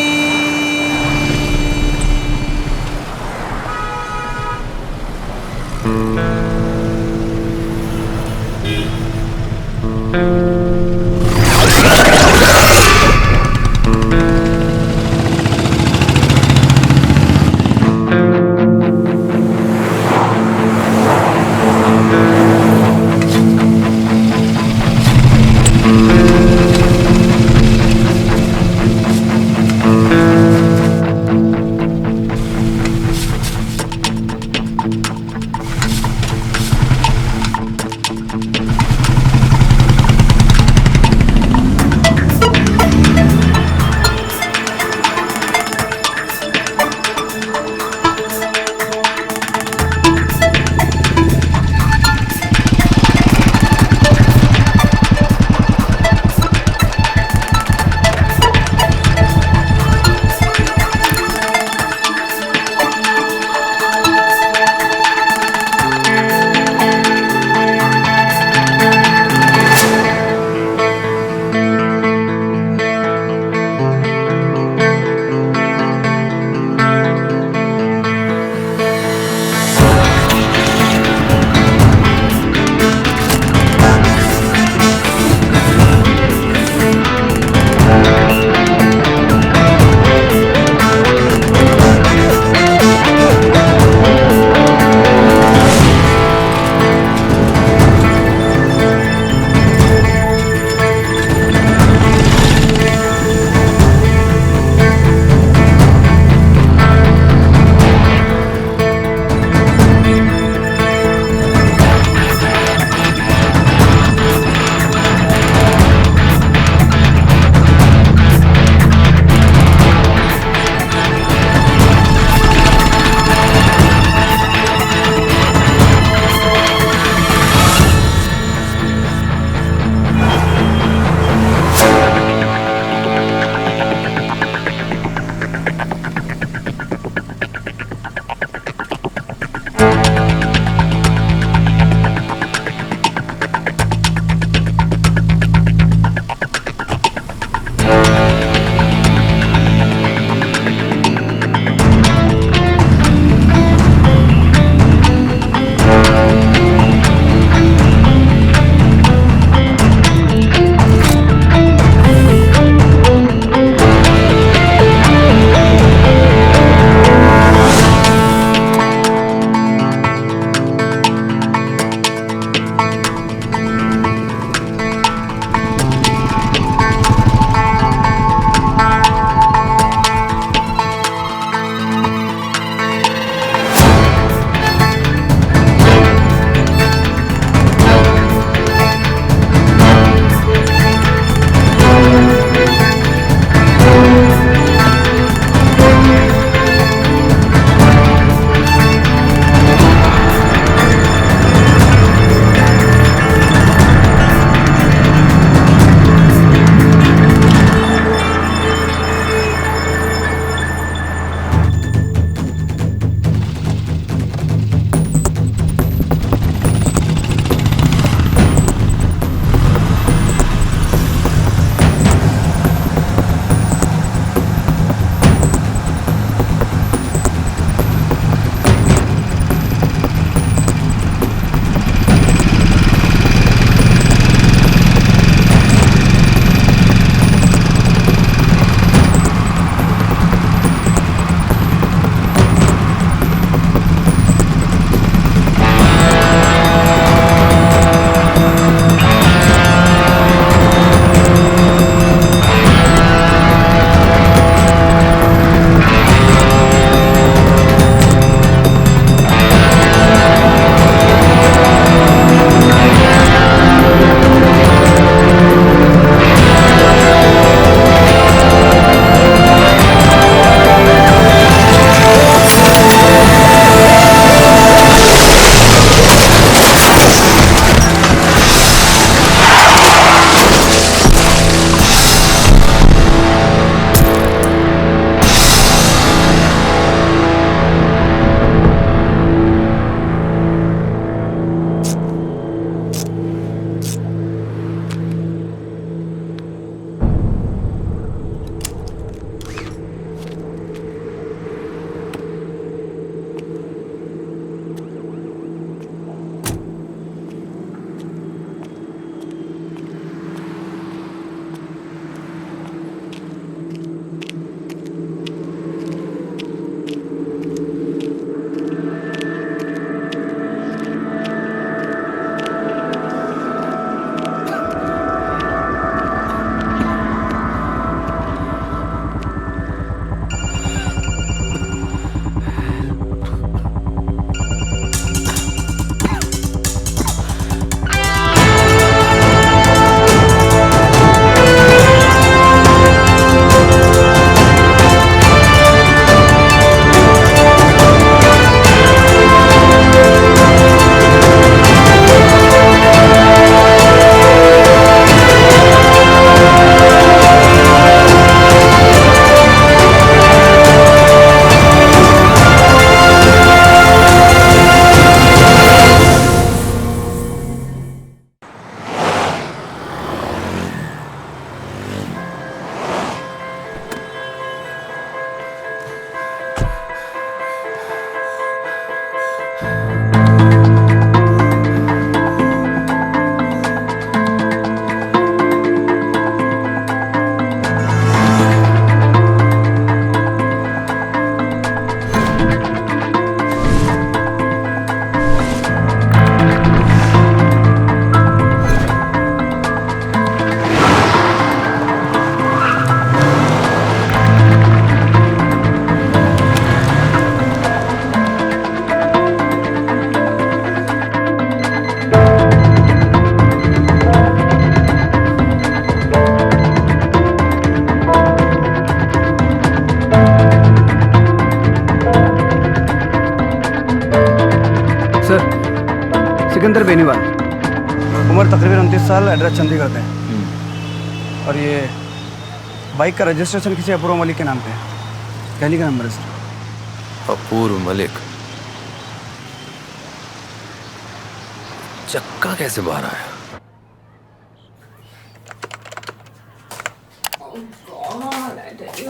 सिकंदर बेनीवाल, उम्र तकरीबन 29 साल, एड्रेस चंडीगढ़ पे है। और ये बाइक का रजिस्ट्रेशन किसी अपूर्व मलिक के नाम पे है। कहली का नंबर है सर। अपूर्व मलिक? चक्का कैसे बाहर आया?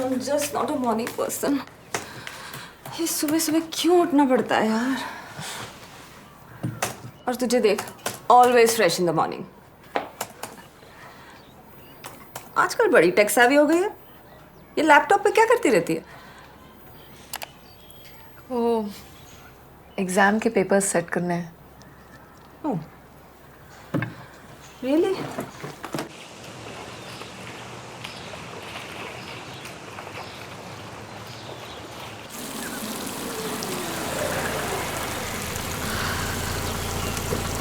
I'm just not a morning person. ये सुबह सुबह क्यों उठना पड़ता है यार? और तुझे देख, always fresh in the morning. आजकल बड़ी टेक savvy हो गई है। ये लैपटॉप पे क्या करती रहती है? वो एग्जाम के पेपर्स सेट करने हैं। Oh, really?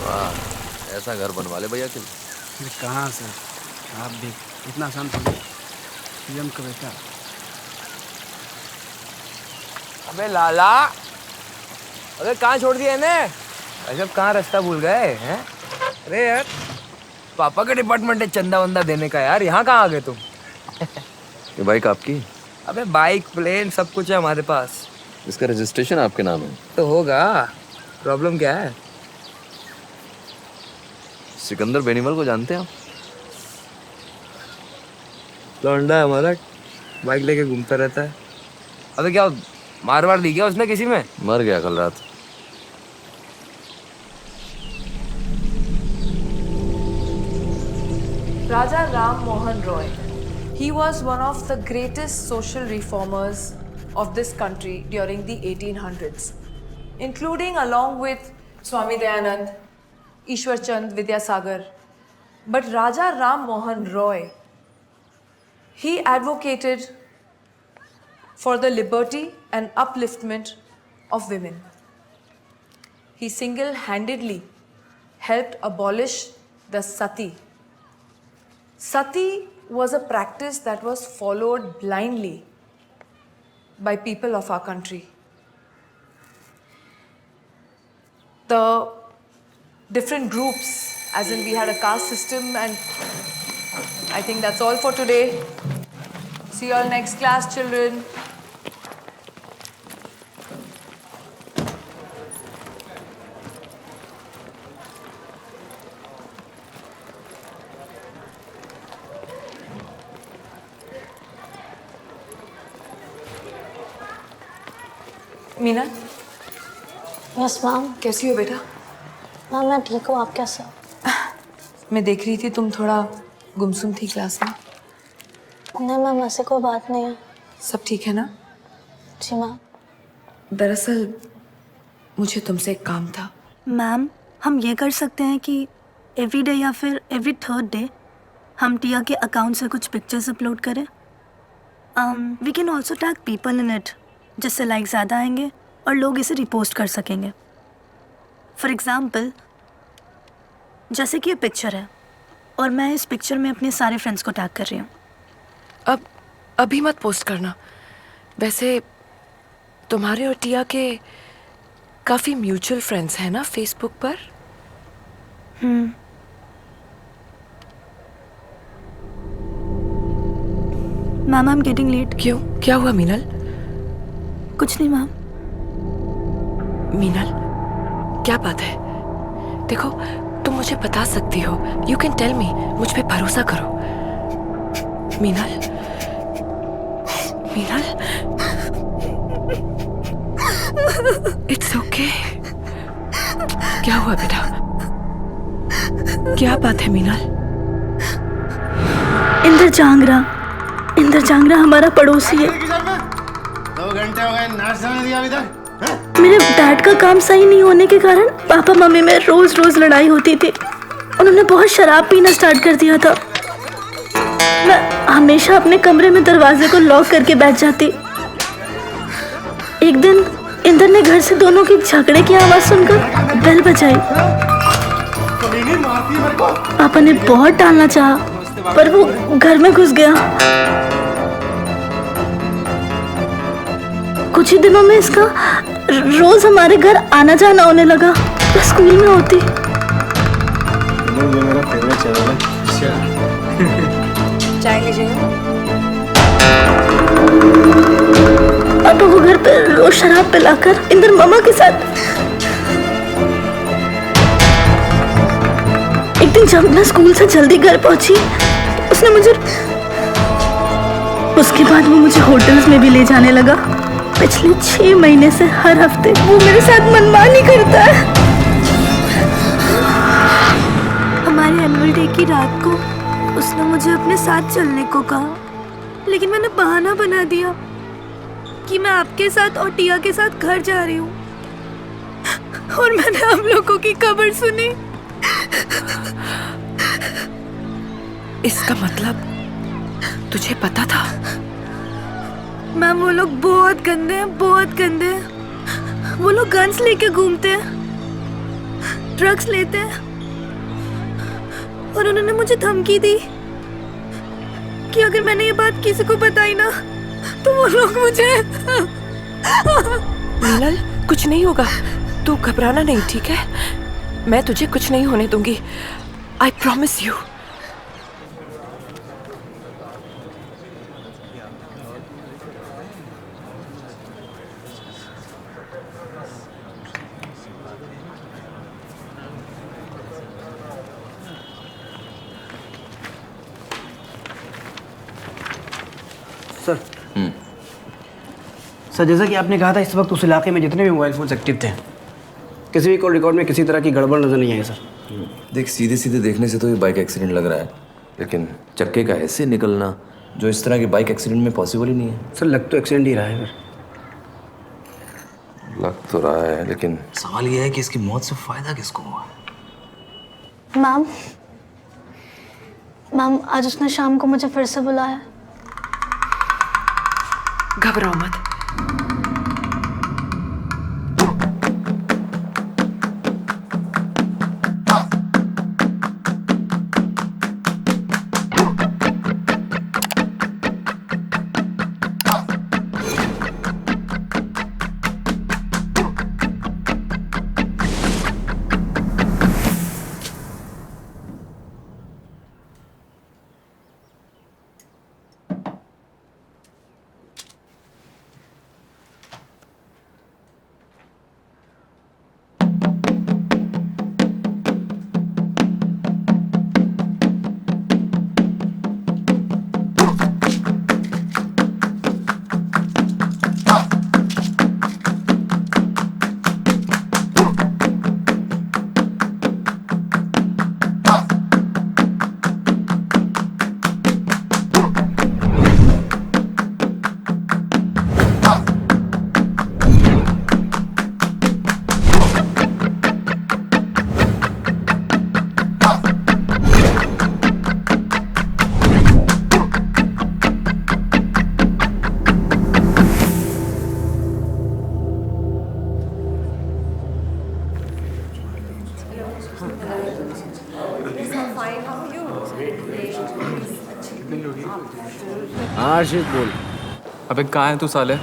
वाह, ऐसा घर बनवा ले भैया के। कहाँ सर, आप भी इतना आसान थोड़ी। पीएम का बेटा। अबे लाला, अबे कहाँ छोड़ दिया इन्हें? अजब कहाँ रास्ता भूल गए हैं? अरे यार, पापा का डिपार्टमेंट है चंदा वंदा देने का यार, यहाँ कहाँ आ गए तुम? ये बाइक आपकी? अबे बाइक, प्लेन, सब कुछ है हमारे पास। इसका रजिस्ट्रेशन आपके नाम है? तो होगा, प्रॉब्लम क्या है? सिकंदर बेनीवाल को जानते हैं आप? लौंडा है हमारा, बाइक लेके घूमता रहता है। अबे क्या मार वार दी क्या उसने किसी में? मर गया कल रात। Raja Ram Mohan Roy. He was one of the greatest social reformers of this country during the 1800s, including along with Swami Dayanand, Ishwar Chand Vidyasagar. But Raja Ram Mohan Roy, he advocated for the liberty and upliftment of women. He single-handedly helped abolish the sati. Sati was a practice that was followed blindly by people of our country. The different groups, as in we had a caste system, and I think that's all for today. See you all next class, children. Meena. Yes ma'am. कैसी हो बेटा? Ma'am मैं ठीक हूँ, आप कैसे हो? मैं देख रही थी तुम थोड़ा गुमसुम थी क्लास में। नहीं मैम, ऐसे कोई बात नहीं है। सब ठीक है ना? जी मैम। दरअसल मुझे तुमसे एक काम था। मैम, हम ये कर सकते हैं कि एवरी डे या फिर एवरी थर्ड डे हम टिया के अकाउंट से कुछ पिक्चर्स अपलोड करें। We can also tag people in it, जिससे लाइक ज़्यादा आएंगे और लोग इसे रिपोस्ट कर सकेंगे। फॉर एग्ज़ाम्पल, जैसे कि ये पिक्चर है और मैं इस पिक्चर में अपने सारे फ्रेंड्स को टैग कर रही हूँ। अब अभी मत पोस्ट करना। वैसे तुम्हारे और टिया के काफ़ी म्यूचुअल फ्रेंड्स हैं ना फेसबुक पर? Ma'am, I am getting late. क्यों, क्या हुआ मीनल? कुछ नहीं मैम। मीनल, क्या बात है? देखो, तुम मुझे बता सकती हो। यू कैन टेल मी, मुझ पे भरोसा करो। Meenal, Meenal, it's okay. क्या हुआ बेटा? क्या बात है मीनल? इंद्र जांगरा हमारा पड़ोसी है। 2 घंटे हो गए, नाश्ता नहीं दिया अभी तक। मेरे डैड का काम सही नहीं होने के कारण पापा मम्मी में रोज रोज लड़ाई होती थी। उन्होंने बहुत शराब पीना स्टार्ट कर दिया था। मैं हमेशा अपने कमरे में दरवाजे को लॉक करके बैठ जाती। एक दिन इंद्र ने घर से दोनों की झगड़े की आवाज सुनकर बेल बजाई। पापा ने बहुत टालना चाहा, पर वो घर में घुस गया। कुछ ही दिनों में इसका रोज हमारे घर आना जाना होने लगा। मैं स्कूल में होती, चाय लीजिएगा। पापा को घर पे रोज शराब पिलाकर इंदर मामा के साथ। एक दिन जब मैं स्कूल से जल्दी घर पहुंची उसने मुझे, उसके बाद वो मुझे होटल्स में भी ले जाने लगा। पिछले 6 महीने से हर हफ्ते वो मेरे साथ मनमानी करता है। हमारे एनुअल डे की रात को उसने मुझे अपने साथ चलने को कहा, लेकिन मैंने बहाना बना दिया कि मैं आपके साथ और टिया के साथ घर जा रही हूँ। और मैंने आप लोगों की खबर सुनी। इसका मतलब तुझे पता था? मैम वो लोग बहुत गंदे हैं, बहुत गंदे हैं। वो लोग गन्स लेके घूमते हैं, ड्रग्स लेते हैं, और उन्होंने मुझे धमकी दी कि अगर मैंने ये बात किसी को बताई ना तो वो लोग मुझे। मीनल, कुछ नहीं होगा, तू घबराना नहीं, ठीक है? मैं तुझे कुछ नहीं होने दूंगी, आई प्रॉमिस यू। सर जैसा कि आपने कहा था, इस वक्त उस इलाके में जितने भी मोबाइल फोन्स एक्टिव थे, किसी भी कॉल रिकॉर्ड में किसी तरह की गड़बड़ नजर नहीं आई सर। देख, सीधे सीधे देखने से तो ये बाइक एक्सीडेंट लग रहा है, लेकिन चक्के का ऐसे निकलना जो इस तरह के बाइक एक्सीडेंट में पॉसिबल ही नहीं है। सर लग तो एक्सीडेंट ही रहा है फिर। लग तो रहा है, लेकिन सवाल ये है कि इसकी मौत से फायदा किसको हुआ? मैम, मैम आज उसने शाम को मुझे फिर से बुलाया। घबराओ मत। आशीष बोल। अबे कहाँ है तू साले?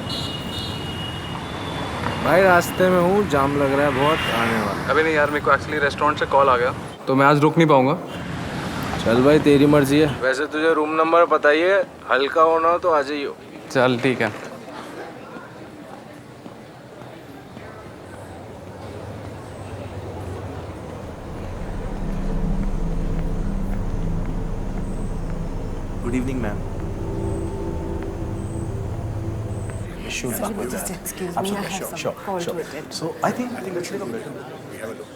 भाई रास्ते में हूँ, जाम लग रहा है बहुत, आने वाला। अबे नहीं यार, मेरे को एक्चुअली रेस्टोरेंट से कॉल आ गया तो मैं आज रुक नहीं पाऊंगा। चल भाई तेरी मर्जी है। वैसे तुझे रूम नंबर पता ही है, हल्का होना हो तो आ जाइयो। चल ठीक है। Good evening ma'am. Sure, just excuse me. I have some call to attend. So I think let's take a better look. We have a look.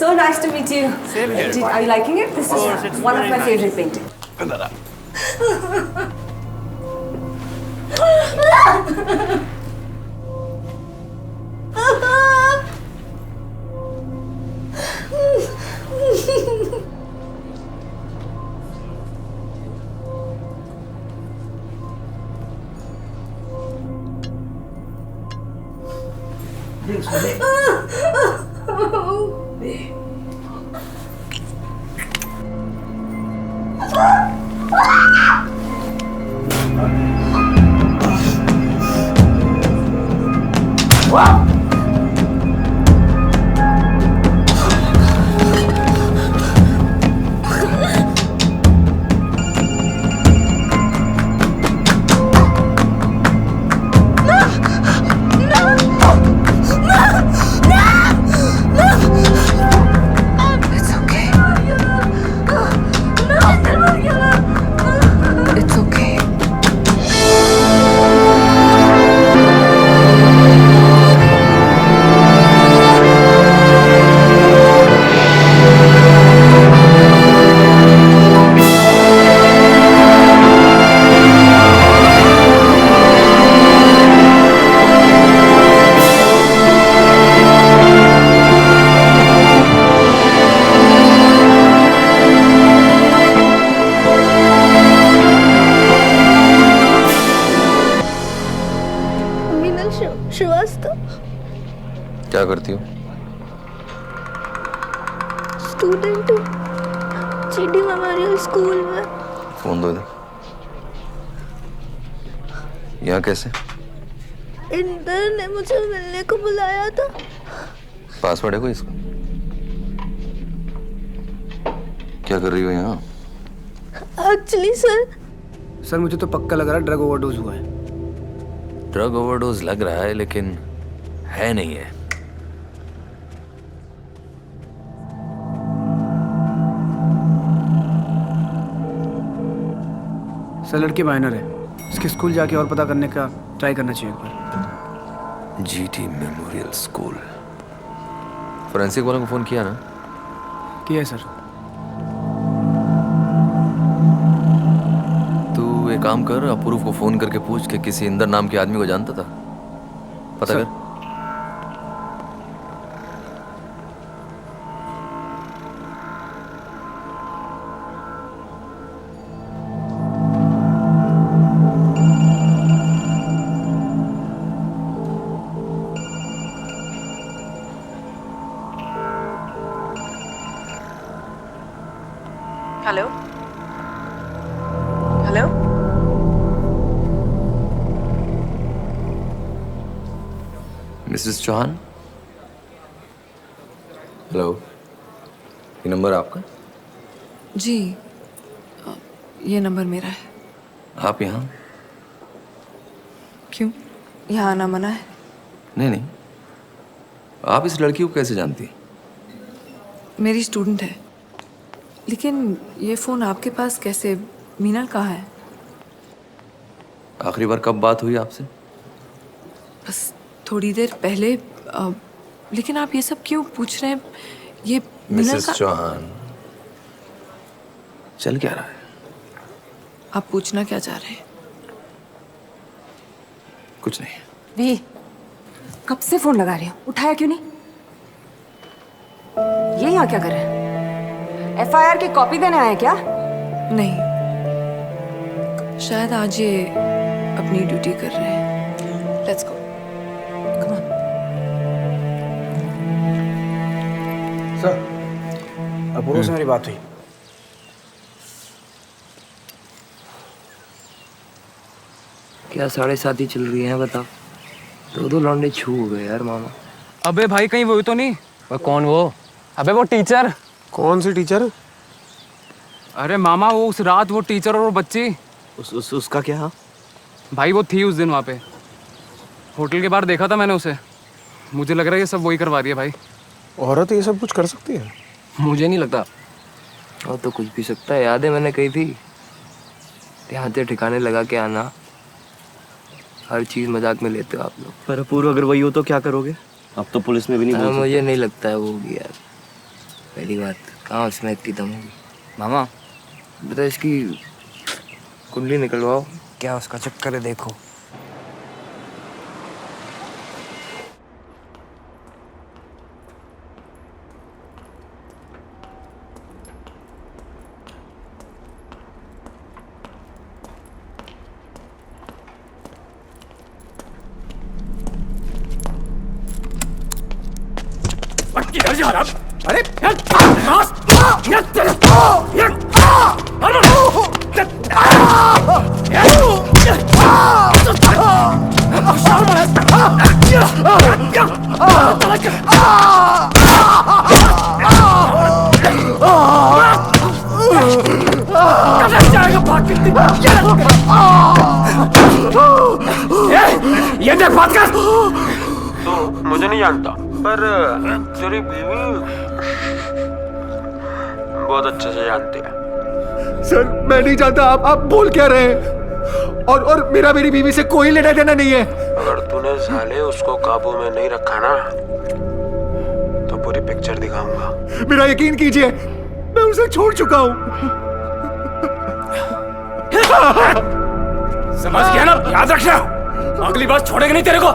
So nice to meet you. Same here. Are you liking it? This is one of my favorite paintings. क्या करती हो? Student हूँ GD memorial school में। Phone दो इधर। यहाँ कैसे? इंदर ने मुझे मिलने को बुलाया था। पासवर्ड है कोई इसका? क्या कर रही हो यहाँ? एक्चुअली सर मुझे तो पक्का लग रहा है ड्रग ओवरडोज हुआ है। ड्रग ओवरडोज लग रहा है लेकिन है नहीं है। सर लड़की माइनर है, इसके स्कूल जाके और पता करने का ट्राई करना चाहिए एक बार। GT memorial school. फोरेंसिक वालों को फोन किया ना? किया है सर। तू एक काम कर, अपूर्व को फोन करके पूछ के किसी इंदर नाम के आदमी को जानता था, पता कर। Hello hello missus Chauhan. Hello, ये नंबर आपका? जी ये नंबर मेरा है। आप यहाँ? क्यों, यहाँ आना मना है? नहीं नहीं, आप इस लड़की को कैसे जानती हैं? मेरी स्टूडेंट है। लेकिन ये फ़ोन आपके पास कैसे? मीनल कहाँ है? आखिरी बार कब बात हुई आपसे? बस थोड़ी देर पहले। लेकिन आप ये सब क्यों पूछ रहे हैं? ये मीनल मिसेस का... चौहान, चल क्या रहा है? आप पूछना क्या चाह रहे हैं? कुछ नहीं। वी, कब से फोन लगा रही हो, उठाया क्यों नहीं? ये यहाँ क्या कर रहे हैं? एफआईआर की कॉपी देने आए क्या? नहीं, शायद आज ये अपनी ड्यूटी कर रहे हैं। Let's go. Come on. Sir Apurva से मेरी बात हुई। क्या 7:30 चल रही है बताओ? दो लौंडे छू हो गए यार मामा। अबे भाई कहीं वही तो नहीं? कौन वो? अबे वो टीचर। कौन सी टीचर? अरे मामा वो उस रात वो टीचर और वो बच्ची। उसका क्या? भाई वो थी उस दिन वहाँ पे, होटल के बाहर देखा था मैंने उसे। मुझे लग रहा है ये सब वही करवा रही है भाई। औरत ये सब कुछ कर सकती है? मुझे नहीं लगता। और तो कुछ भी सकता है। याद है मैंने कही थी, ध्यान से ठिकाने लगा के आना। हर चीज़ मजाक में लेते हो आप लोग। पर अपूर्व अगर वही हो तो क्या करोगे? अब तो पुलिस में भी नहीं बोल सकते। मुझे नहीं लगता है वो होगी यार। पहली बात, कहाँ उसमें इतनी दम होगी? मामा बेटा इसकी कुंडली निकलवाओ। क्या उसका चक्कर है देखो। अरे ये देख बात कर। तो मुझे नहीं जानता पर तेरी बीवी बहुत अच्छे से जानती है। सर मैं नहीं जानता आप बोल क्या रहे हैं। और मेरा मेरी बीवी से कोई लेना देना नहीं है। अगर तूने साले उसको काबू में नहीं रखा ना तो पूरी पिक्चर दिखाऊंगा। मेरा यकीन कीजिए मैं उसे छोड़ चुका हूँ। समझ गया ना, याद रखना अगली बार छोड़ेगा नहीं तेरे को।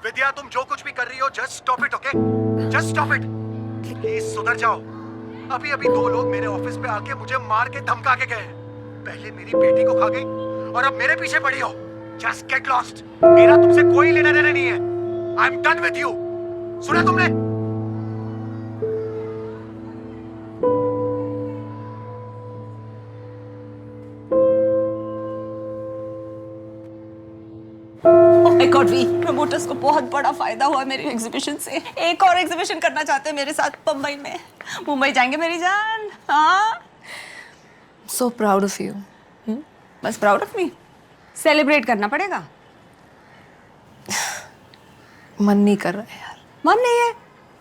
विद्या तुम जो कुछ भी कर रही हो just stop it. Okay just stop it please, सुधर जाओ। अभी अभी 2 लोग मेरे ऑफिस पे आके मुझे मार के धमका के गए। पहले मेरी बेटी को खा गई और अब मेरे पीछे पड़ी हो। Just get lost. मेरा तुमसे कोई लेना देना नहीं है। I am done with you. सुना तुमने? प्रमोटर्स को बहुत बड़ा फायदा हुआ मेरी एग्जीबिशन से। एक और एग्जीबिशन करना चाहते हैं मेरे साथ मुंबई में। मुंबई जाएंगे मेरी जान। हाँ So proud of you. बस प्राउड ऑफ मी। सेलिब्रेट करना पड़ेगा। मन नहीं कर रहा है यार। मन नहीं है?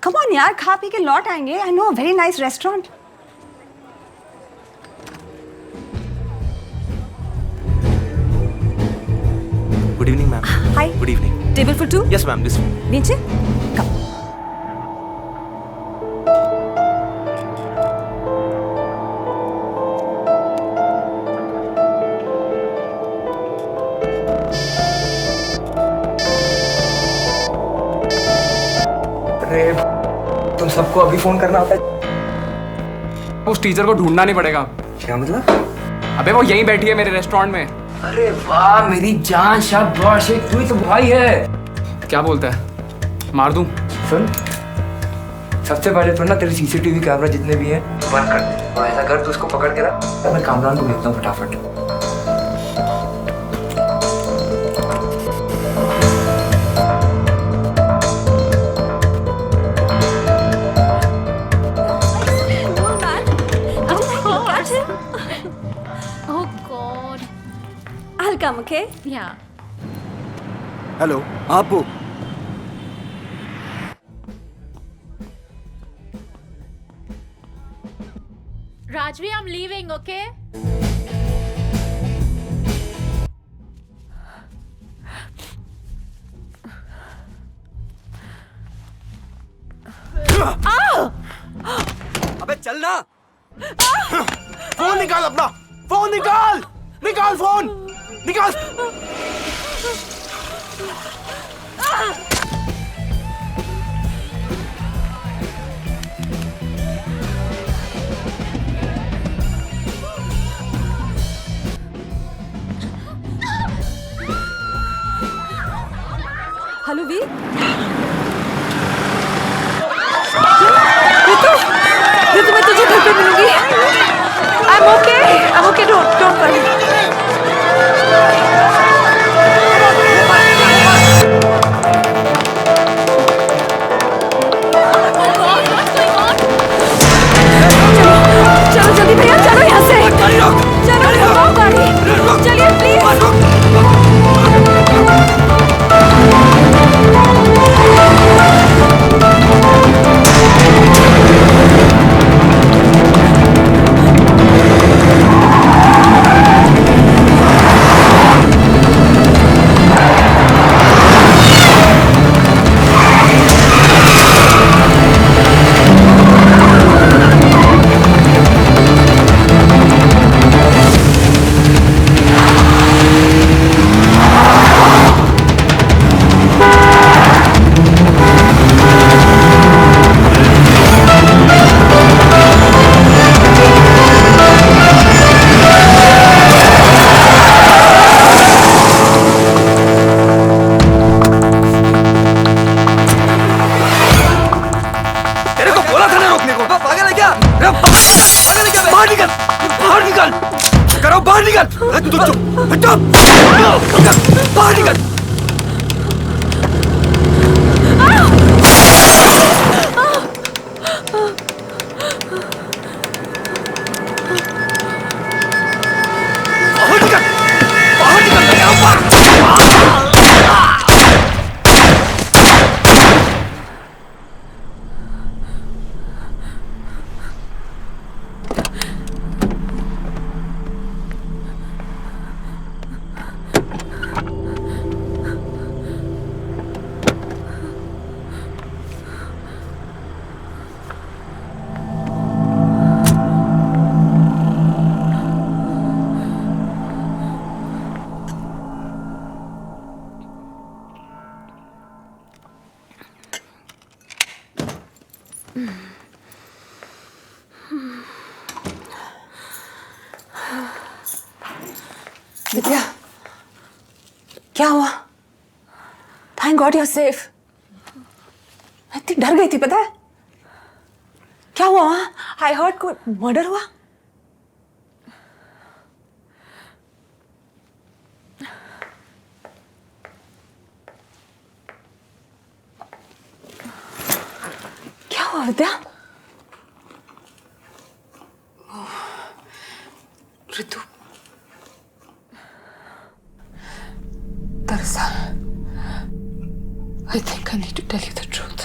कम ऑन यार, खा पी के लौट आएंगे। I know a very nice restaurant. Good evening ma'am. Hi. Good evening. Table for 2? Yes ma'am, this नीचे कम। अरे तुम सबको अभी फोन करना होता है। उस टीचर को ढूंढना नहीं पड़ेगा। क्या मतलब? अबे वो यहीं बैठी है मेरे रेस्टोरेंट में। अरे वाह मेरी जान, शाबाश, तू ही तो भाई है। क्या बोलता है? मार दूं? सुन, सबसे पहले तो ना तेरे सीसीटीवी कैमरा जितने भी हैं बंद कर दे। और ऐसा कर तू उसको पकड़ के रख, मैं कामरान को भेजता हूँ फटाफट। I'll come, okay? Yeah. Hello आपू। Rajvi, I'm leaving, okay? अबे चल ना। फोन निकाल अपना। फोन निकाल। निकाल फोन। निकाल। हेलो वीर। ऋतु मैं तुझे घर पे मिलूंगी। I'm okay, don't worry। बाहर निकल। विद्या, क्या हुआ? Thank God you are safe. मैं इतनी डर गई थी, पता है? क्या हुआ वहां? आई हर्ड कोई मर्डर हुआ। क्या हुआ विद्या? ऋतु, दरअसल I think I need to tell you the truth.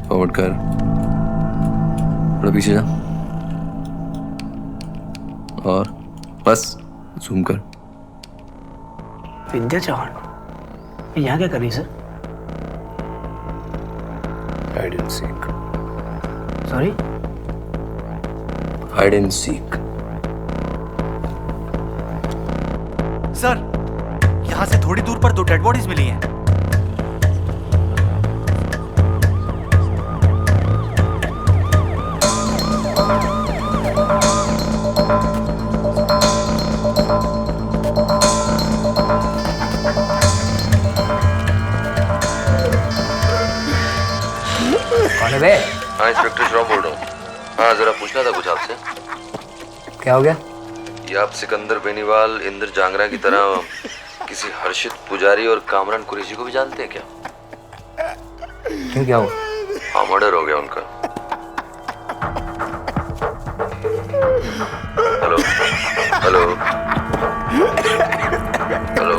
Forward कर, थोड़ा पीछे जा, और बस जूम कर। विद्या चौहान यहाँ क्या कर रही sir? Hide and seek. Sorry? Hide and seek. Sir, यहाँ से थोड़ी दूर पर 2 डेड बॉडीज मिली हैं। कौन है बे? हाँ, इंस्पेक्टर श्रॉफ बोल रहा हूँ। हाँ, जरा पूछना था कुछ आपसे। क्या हो गया? ये आप सिकंदर बेनीवाल, इंद्र जांगरा की तरह किसी हर्षित पुजारी और कामरान कुरैशी को भी जानते हैं क्या? क्यों, क्या हुआ? हाँ, मर्डर हो गया उनका। Hello hello hello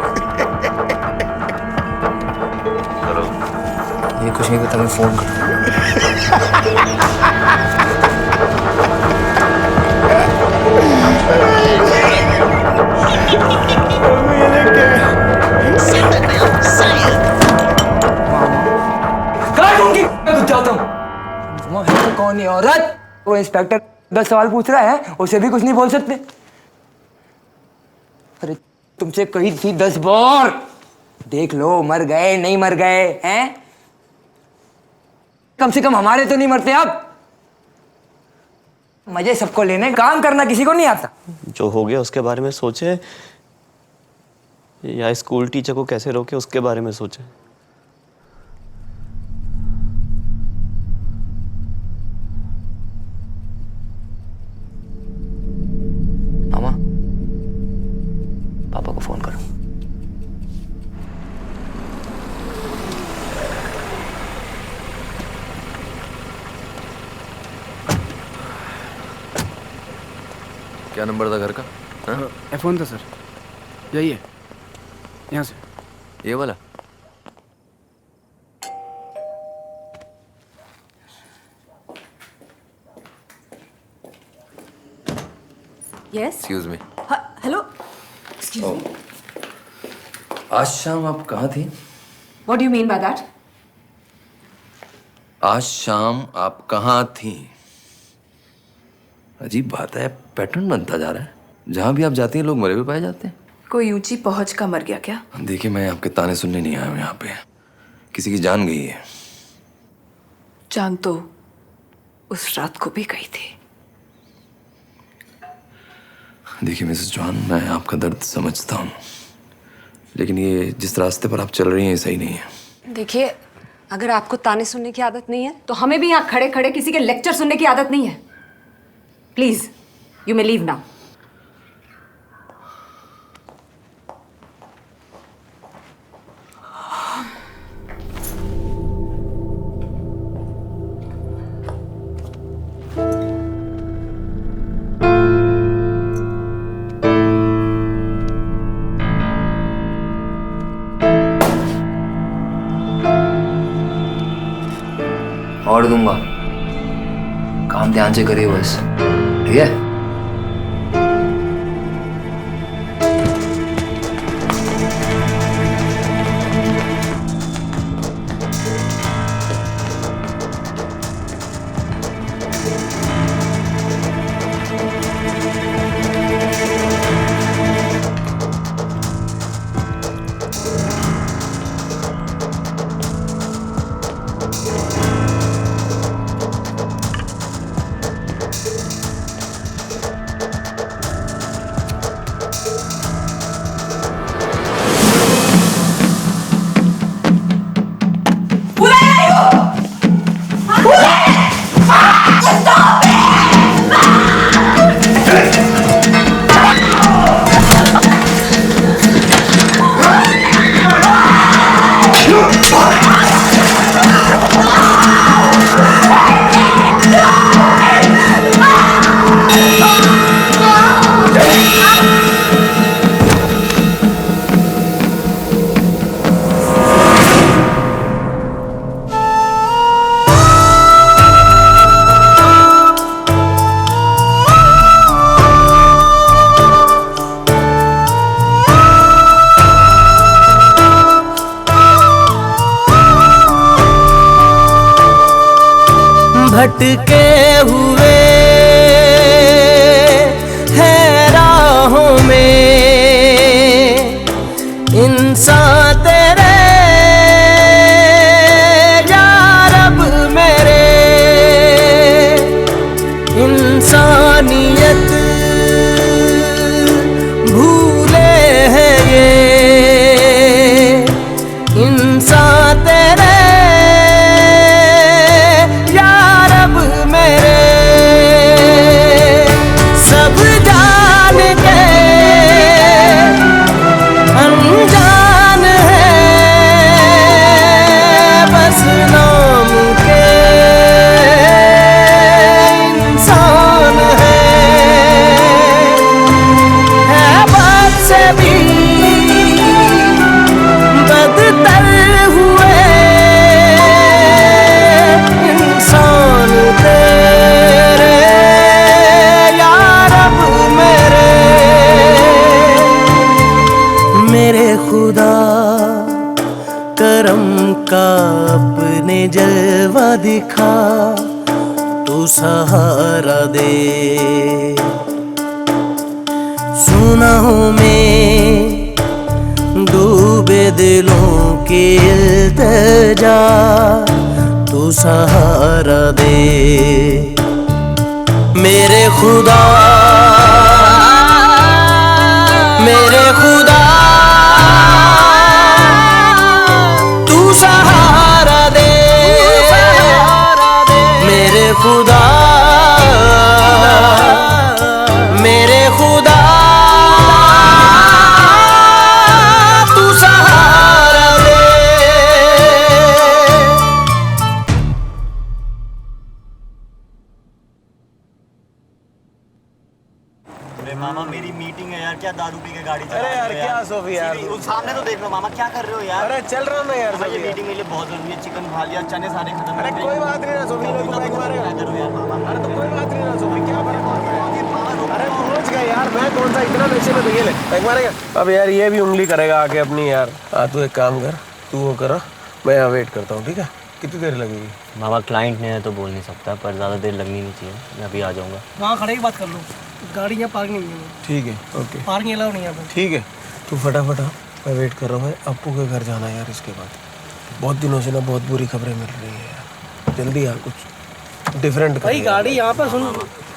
hello. ये कुछ नहीं पता, मैं फोन कर। कौन है औरत? वो इंस्पेक्टर 10 सवाल पूछ रहा है, उसे भी कुछ नहीं बोल सकते। अरे तुमसे कही थी 10 बार, देख लो मर गए नहीं मर गए हैं। कम से कम हमारे तो नहीं मरते। अब मजे सबको लेने, काम करना किसी को नहीं आता। जो हो गया उसके बारे में सोचे, या स्कूल टीचर को कैसे रोके उसके बारे में सोचे। मामा, पापा को फोन करो। क्या नंबर था घर का? F1 था सर। यही है, यहाँ से। ये वाला? Yes. Excuse me. Hello. Excuse me. आज शाम आप कहाँ थी? What do you mean by that? आज शाम आप कहाँ थी? अजीब बात है, पैटर्न बनता जा रहा है। जहाँ भी आप जाती हैं लोग मरे हुए पाए जाते हैं। कोई ऊंची पहुंच का मर गया क्या? देखिए, मैं आपके ताने सुनने नहीं आया हूँ यहाँ पे। किसी की जान गई है। जान तो उस रात को भी गई थी। देखिए मिसेस जॉन, मैं आपका दर्द समझता हूँ, लेकिन ये जिस रास्ते पर आप चल रही हैं ये सही नहीं है। देखिए, अगर आपको ताने सुनने की आदत नहीं है तो हमें भी यहाँ खड़े खड़े किसी के लेक्चर सुनने की आदत नहीं है। Please you may leave now. और दूंगा, काम ध्यान से करिए बस, ठीक है? भटके हुए हैं राहों में इंसान तेरे यार अब मेरे इंसानियत भूले हैं ये इंसान तेरे जलवा दिखा तू सहारा दे सुनाओं में डूबे दिलों की इल्तिजा तू सहारा दे मेरे खुदा मेरे खुदा खुदा मेरे खुदा तू सहारा दे। अरे मामा मेरी मीटिंग है यार, क्या दारू पी के गाड़ी चला अरे यार क्या सोफी यार, उस सामने तो देख लो मामा, क्या कर रहे हो यार? अरे चल रहा हूँ यार ये मीटिंग के लिए बहुत जरूरी है, चिकन खा लिया, चने सारे खत्म। अरे कोई बात नहीं ना सोफी, तू बाइक मारेगा यार मामा। अरे तो कोई बात नहीं ना सोफी, क्या फर्क पड़ता है? अरे पहुंच गए यार, मैं कौन सा इतना नशे में, तो ये ले बाइक मारेगा। अब यार ये भी उंगली करेगा आके अपनी यार। तू एक काम कर, तू वो करो, मैं यहाँ वेट करता हूँ, ठीक है? कितनी देर लगेगी? मामा क्लाइंट ने है तो बोल नहीं सकता, पर ज़्यादा देर लगनी नहीं चाहिए, मैं अभी आ जाऊँगा। वहाँ खड़े की बात कर लो, गाड़ी यहाँ पार्क नहीं है। ठीक है, ओके, पार्किंग अलाउ नहीं है यहाँ पे। ठीक है, तू फटाफट आ, मैं वेट कर रहा हूँ। अप्पू के घर जाना है यार, इसके बाद बहुत दिनों से ना बहुत बुरी खबरें मिल रही है यार, जल्दी यार कुछ डिफरेंट कर। भाई गाड़ी यहाँ पर सुन,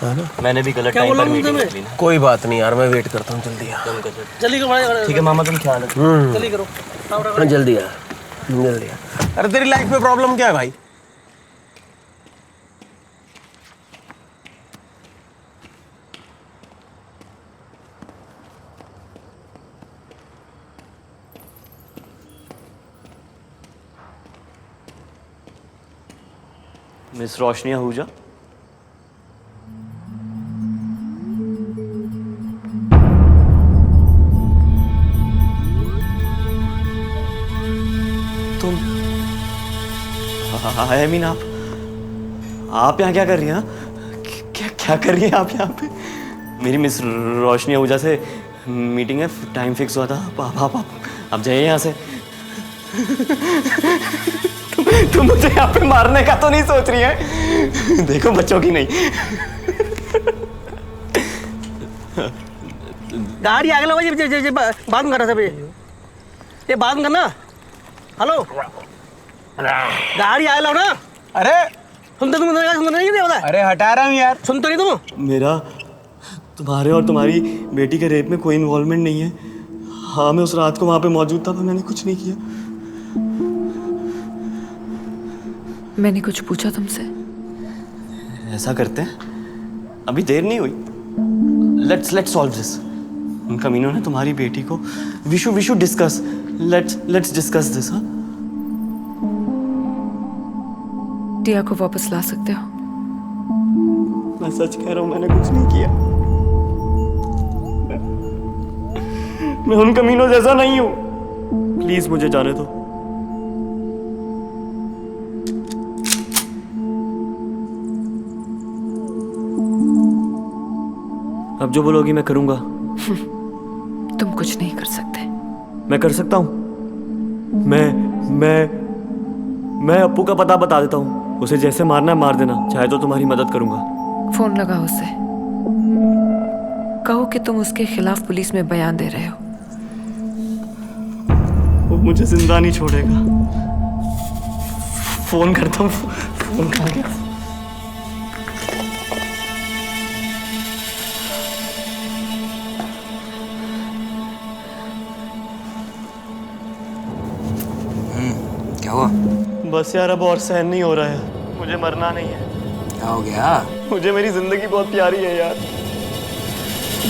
है ना? मैंने भी गलत टाइम पर मीटिंग रख ली ना। कोई बात नहीं यार, मैं वेट करता हूँ, जल्दी यार। जल्दी करो। ठीक है मामा, तुम ख्याल रखो। जल्दी करो, जल्दी यार। जल्दी यार। अरे तेरी लाइफ में प्रॉब्लम क्या है भाई? मिस रोशनी आहूजा, तुम आई मीन आप यहाँ क्या कर रही हैं? क्या क्या कर रही हैं आप यहाँ पे? मेरी मिस रोशनी आहूजा से मीटिंग है, टाइम फिक्स हुआ था। आप जाइए यहाँ से। तुम मुझे यहाँ पे मारने का तो नहीं सोच रही है? देखो बच्चों की नहीं। गाड़ी आगे लो भाई, बात कर रहा था ये बात करना। हेलो, गाड़ी आगे लो ना। अरे सुनते नहीं होता। अरे हटा रहा हूँ यार। सुनते नहीं तुम? मेरा तुम्हारे और तुम्हारी बेटी के रेप में कोई इन्वॉल्वमेंट नहीं है। हाँ, मैं उस रात को वहाँ पे मौजूद था, पर मैंने कुछ नहीं किया। मैंने कुछ पूछा तुमसे? ऐसा करते हैं, अभी देर नहीं हुई। Let's solve this. उन कमीनों ने तुम्हारी बेटी को we should discuss. Let's discuss this. हाँ, टिया को वापस ला सकते हो? मैं सच कह रहा हूं, मैंने कुछ नहीं किया। मैं उन कमीनों जैसा नहीं हूं। प्लीज मुझे जाने दो। अब जो बोलोगी मैं करूंगा। तुम कुछ नहीं कर सकते। मैं कर सकता हूं। मैं अप्पू का पता बता देता हूं। उसे जैसे मारना है मार देना, चाहे तो तुम्हारी मदद करूंगा। फोन लगाओ उसे, कहो कि तुम उसके खिलाफ पुलिस में बयान दे रहे हो। वो मुझे जिंदा नहीं छोड़ेगा। फोन करता हूँ। फोन कहाँ गया? क्या हुआ? बस यार, अब और सहन नहीं हो रहा है। मुझे मरना नहीं है। क्या हो गया? मुझे मेरी जिंदगी बहुत प्यारी है यार।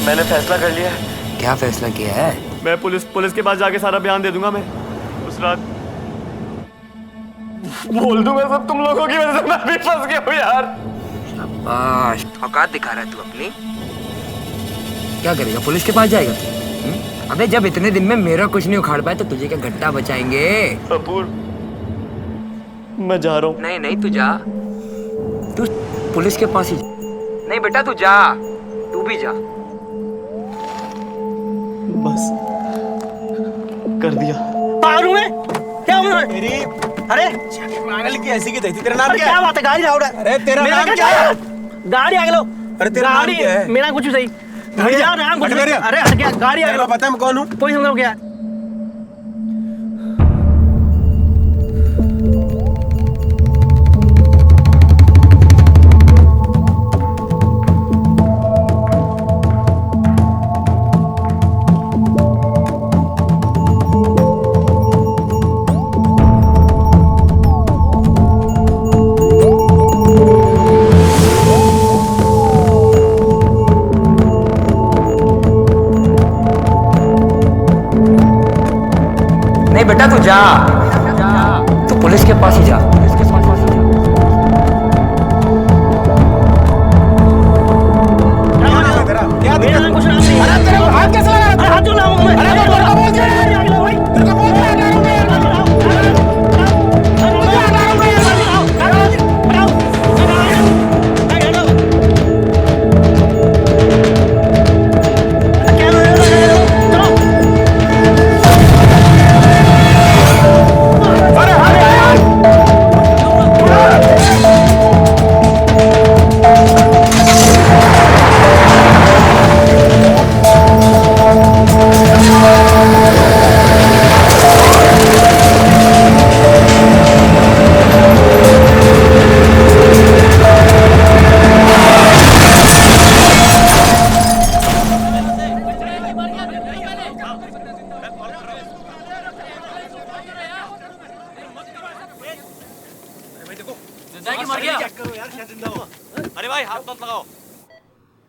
मैंने फैसला कर लिया है। क्या फैसला किया है? मैं पुलिस के पास जाके सारा बयान दे दूंगा। मैं उस रात बोल दूंगा सब तुम लोगों की वजह से मैं भी फंस गया हूँ यार। शाबाश, औकात दिखा रहा है तू अपनी। क्या करेगा? पुलिस के पास जाएगा? अबे जब इतने दिन में मेरा कुछ नहीं उखाड़ पाया तो तुझे क्या गड्ढा बचाएंगे? कपूर, मैं जा रहा हूँ। नहीं तू जा। तू पुलिस के पास ही। नहीं बेटा तू जा, तू भी जा। बस कर दिया। पागल हूँ मैं? क्या हूँ मैं? मेरी अरे पागल की ऐसी की तैसी। तेरा नाम क्या क्या है? बात है? गाड़ी लाओ। अरे तेरा नाम क्या है? गाड़ी आगे लो। अरे तेरा नाम क्या है? मेरा कुछ भी सही। मेरा नाम कुछ नहीं। अरे हट गया। गाड़ी आगे लो। पता है मैं कौन हूँ? कोई समझो क्या? बेटा तू जा, तू पुलिस के पास ही जा। क्या मेरा नाम कुछ नाम नहीं। अरे तेरे को हाथ कैसे लगा? अरे हाथ क्यों लाऊंगा मैं? अरे तेरे को बोल दिया यार। तेरे को बोल दिया अरे भाई हाथ मत लगाओ।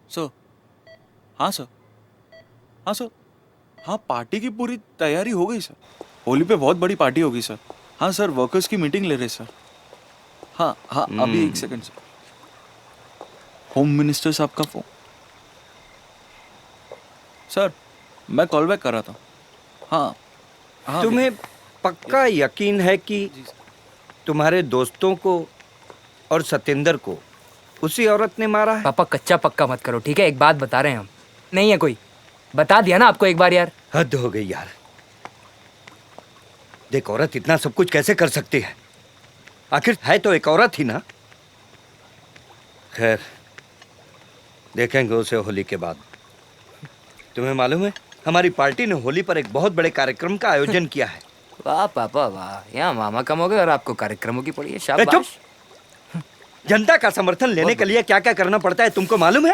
सर हाँ सर, हाँ सर, हाँ पार्टी की पूरी तैयारी हो गई सर। होली पे बहुत बड़ी पार्टी होगी सर। हाँ सर, वर्कर्स की मीटिंग ले रहे सर। हाँ हाँ अभी 1 सेकंड सर। होम मिनिस्टर साहब का फोन। सर मैं कॉल बैक कर रहा था। हाँ हाँ तुम्हें पक्का यकीन है कि तुम्हारे दोस्तों को और सतेंद्र को उसी औरत ने मारा है? पापा कच्चा पक्का मत करो, ठीक है? एक बात बता रहे हैं हम। नहीं है कोई, बता दिया ना आपको एक बार यार। हद हो गई यार। देख, औरत इतना सब कुछ कैसे कर सकती है? आखिर है तो एक औरत ही ना। खैर, देखेंगे उसे होली के बाद। तुम्हें मालूम है, हमारी पार्टी ने होली पर एक बहुत बड़े कार्यक्रम का आयोजन किया है। वाह पापा वाह, यहाँ मामा कम हो गए और आपको कार्यक्रमों की पड़ी है। चुप। शाबाश। जनता का समर्थन लेने के लिए क्या क्या करना पड़ता है तुमको मालूम है?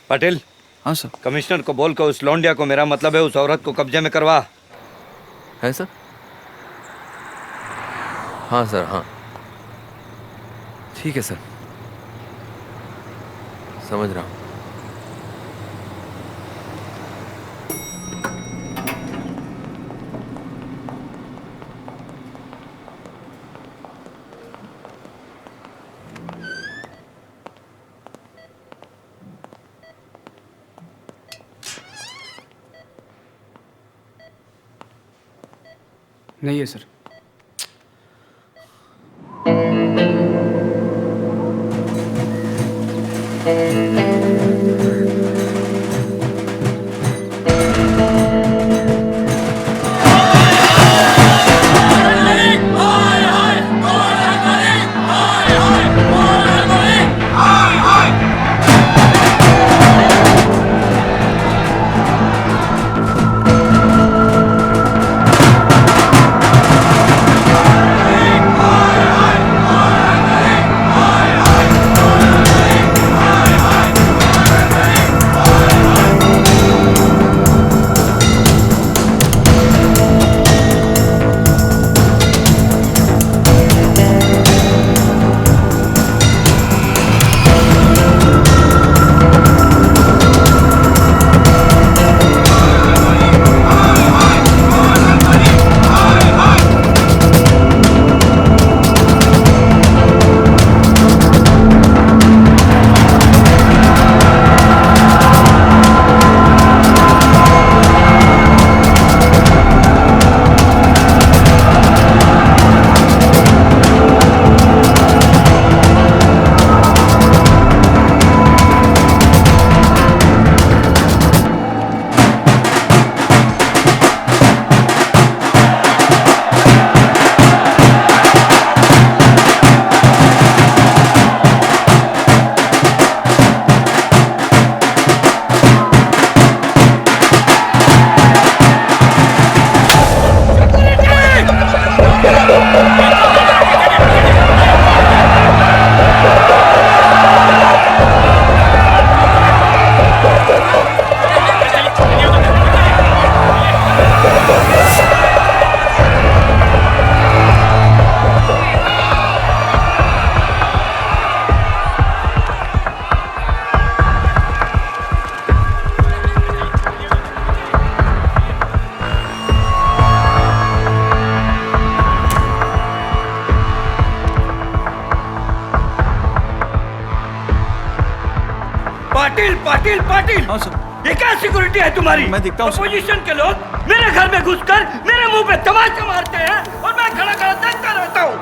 पटेल। हाँ सर। कमिश्नर को बोल कर उस लौंडिया को, मेरा मतलब है उस औरत को, कब्जे में करवा। है सर? हाँ सर, हाँ ठीक है सर, समझ रहा हूँ। नहीं है सर। पाटिल पाटिल पाटिल। हाँ सर। ये क्या सिक्योरिटी है तुम्हारी? मैं दिखता हूँ। अपोजिशन के लोग मेरे घर में घुसकर मेरे मुंह पे तमाचे मारते हैं और मैं खड़ा खड़ा देखता रहता हूँ।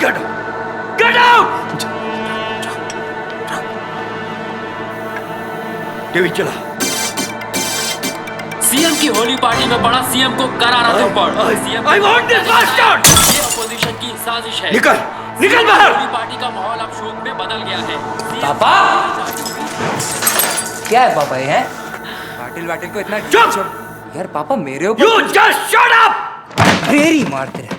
Get out, get out. TV चला। सीएम की होली पार्टी में पड़ा सीएम को करारा थप्पड़। CM I want this bastard! ये अपोजिशन की साजिश है। निकल, निकल बाहर। होली पार्टी का माहौल अब शोक में बदल गया है। पापा क्या है पापा ये हैं? पाटिल वाटिल को इतना चुप यार। पापा मेरे ऊपर You just shut up! ढेरी मारते रहते।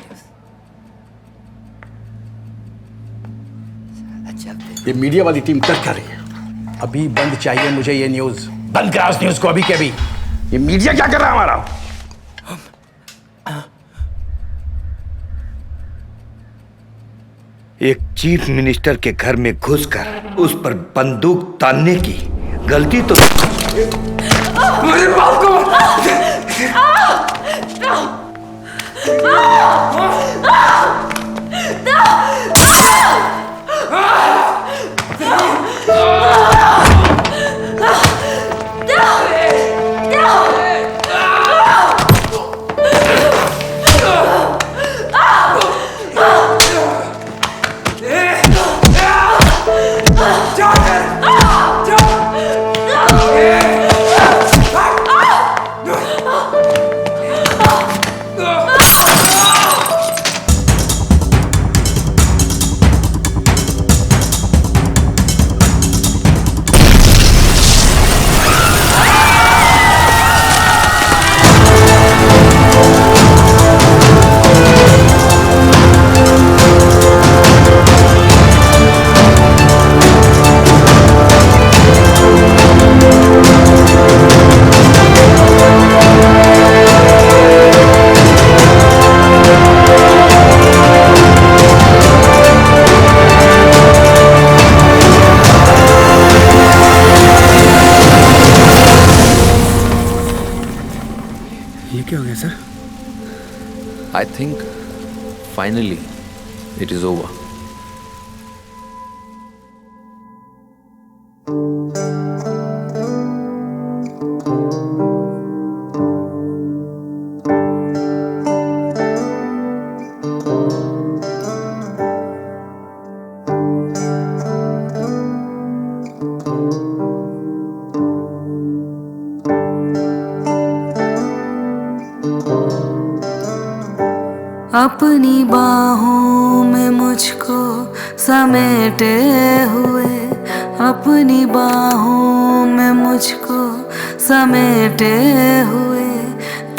ये मीडिया वाली टीम कर क्या रही है? अभी बंद चाहिए मुझे ये न्यूज। बंद करा उस न्यूज को अभी के अभी। ये मीडिया क्या कर रहा है हमारा? एक चीफ मिनिस्टर के घर में घुसकर उस पर बंदूक तानने की गलती तो मेरे बाप को I think finally it is over. अपनी बाहों में मुझको समेटे हुए, अपनी बाहों में मुझको समेटे हुए,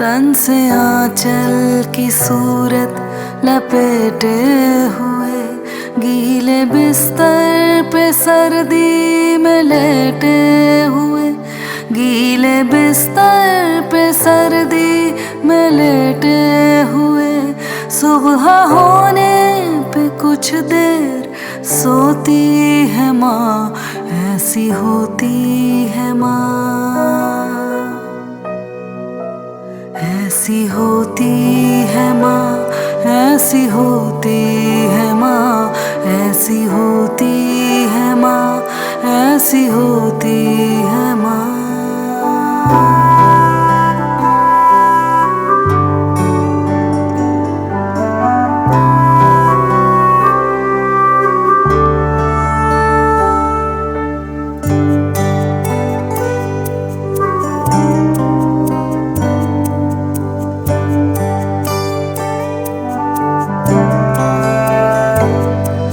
तन से आंचल की सूरत लपेटे हुए, गीले बिस्तर पे सर्दी में लेटे हुए, गीले बिस्तर पे सर्दी में लेटे हुए, सुबह होने पे कुछ देर सोती है माँ, ऐसी होती है माँ, ऐसी होती है माँ, ऐसी होती है माँ, ऐसी होती है माँ, ऐसी होती है माँ।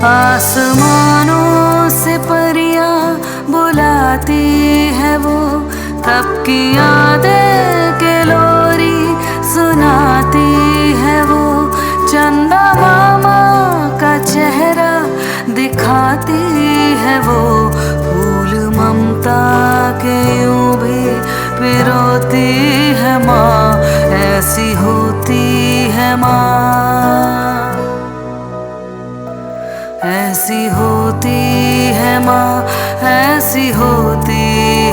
आसमानों से परियां बुलाती है वो, तब की यादें के लोरी सुनाती है वो, चंदा मामा का चेहरा दिखाती है वो, फूल ममता के यूं भी पिरोती है माँ, ऐसी होती है माँ, ऐसी होती है माँ, ऐसी होती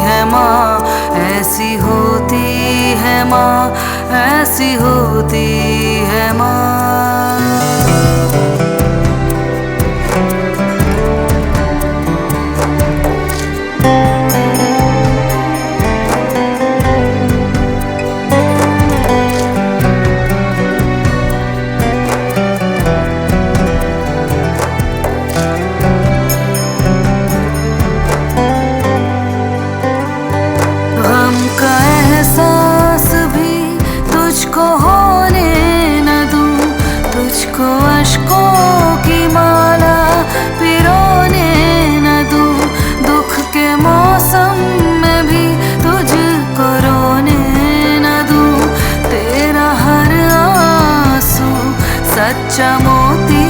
है माँ, ऐसी होती है माँ, ऐसी होती है माँ। सच्चा मोती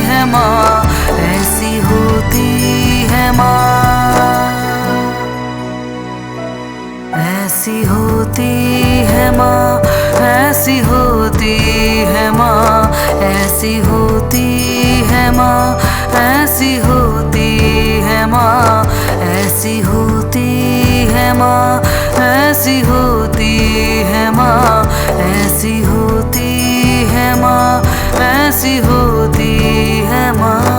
है माँ, ऐसी होती है माँ, ऐसी होती है माँ, ऐसी होती है माँ, ऐसी होती है माँ, ऐसी होती है माँ, ऐसी होती है माँ, ऐसी होती है माँ, ऐसी होती है माँ।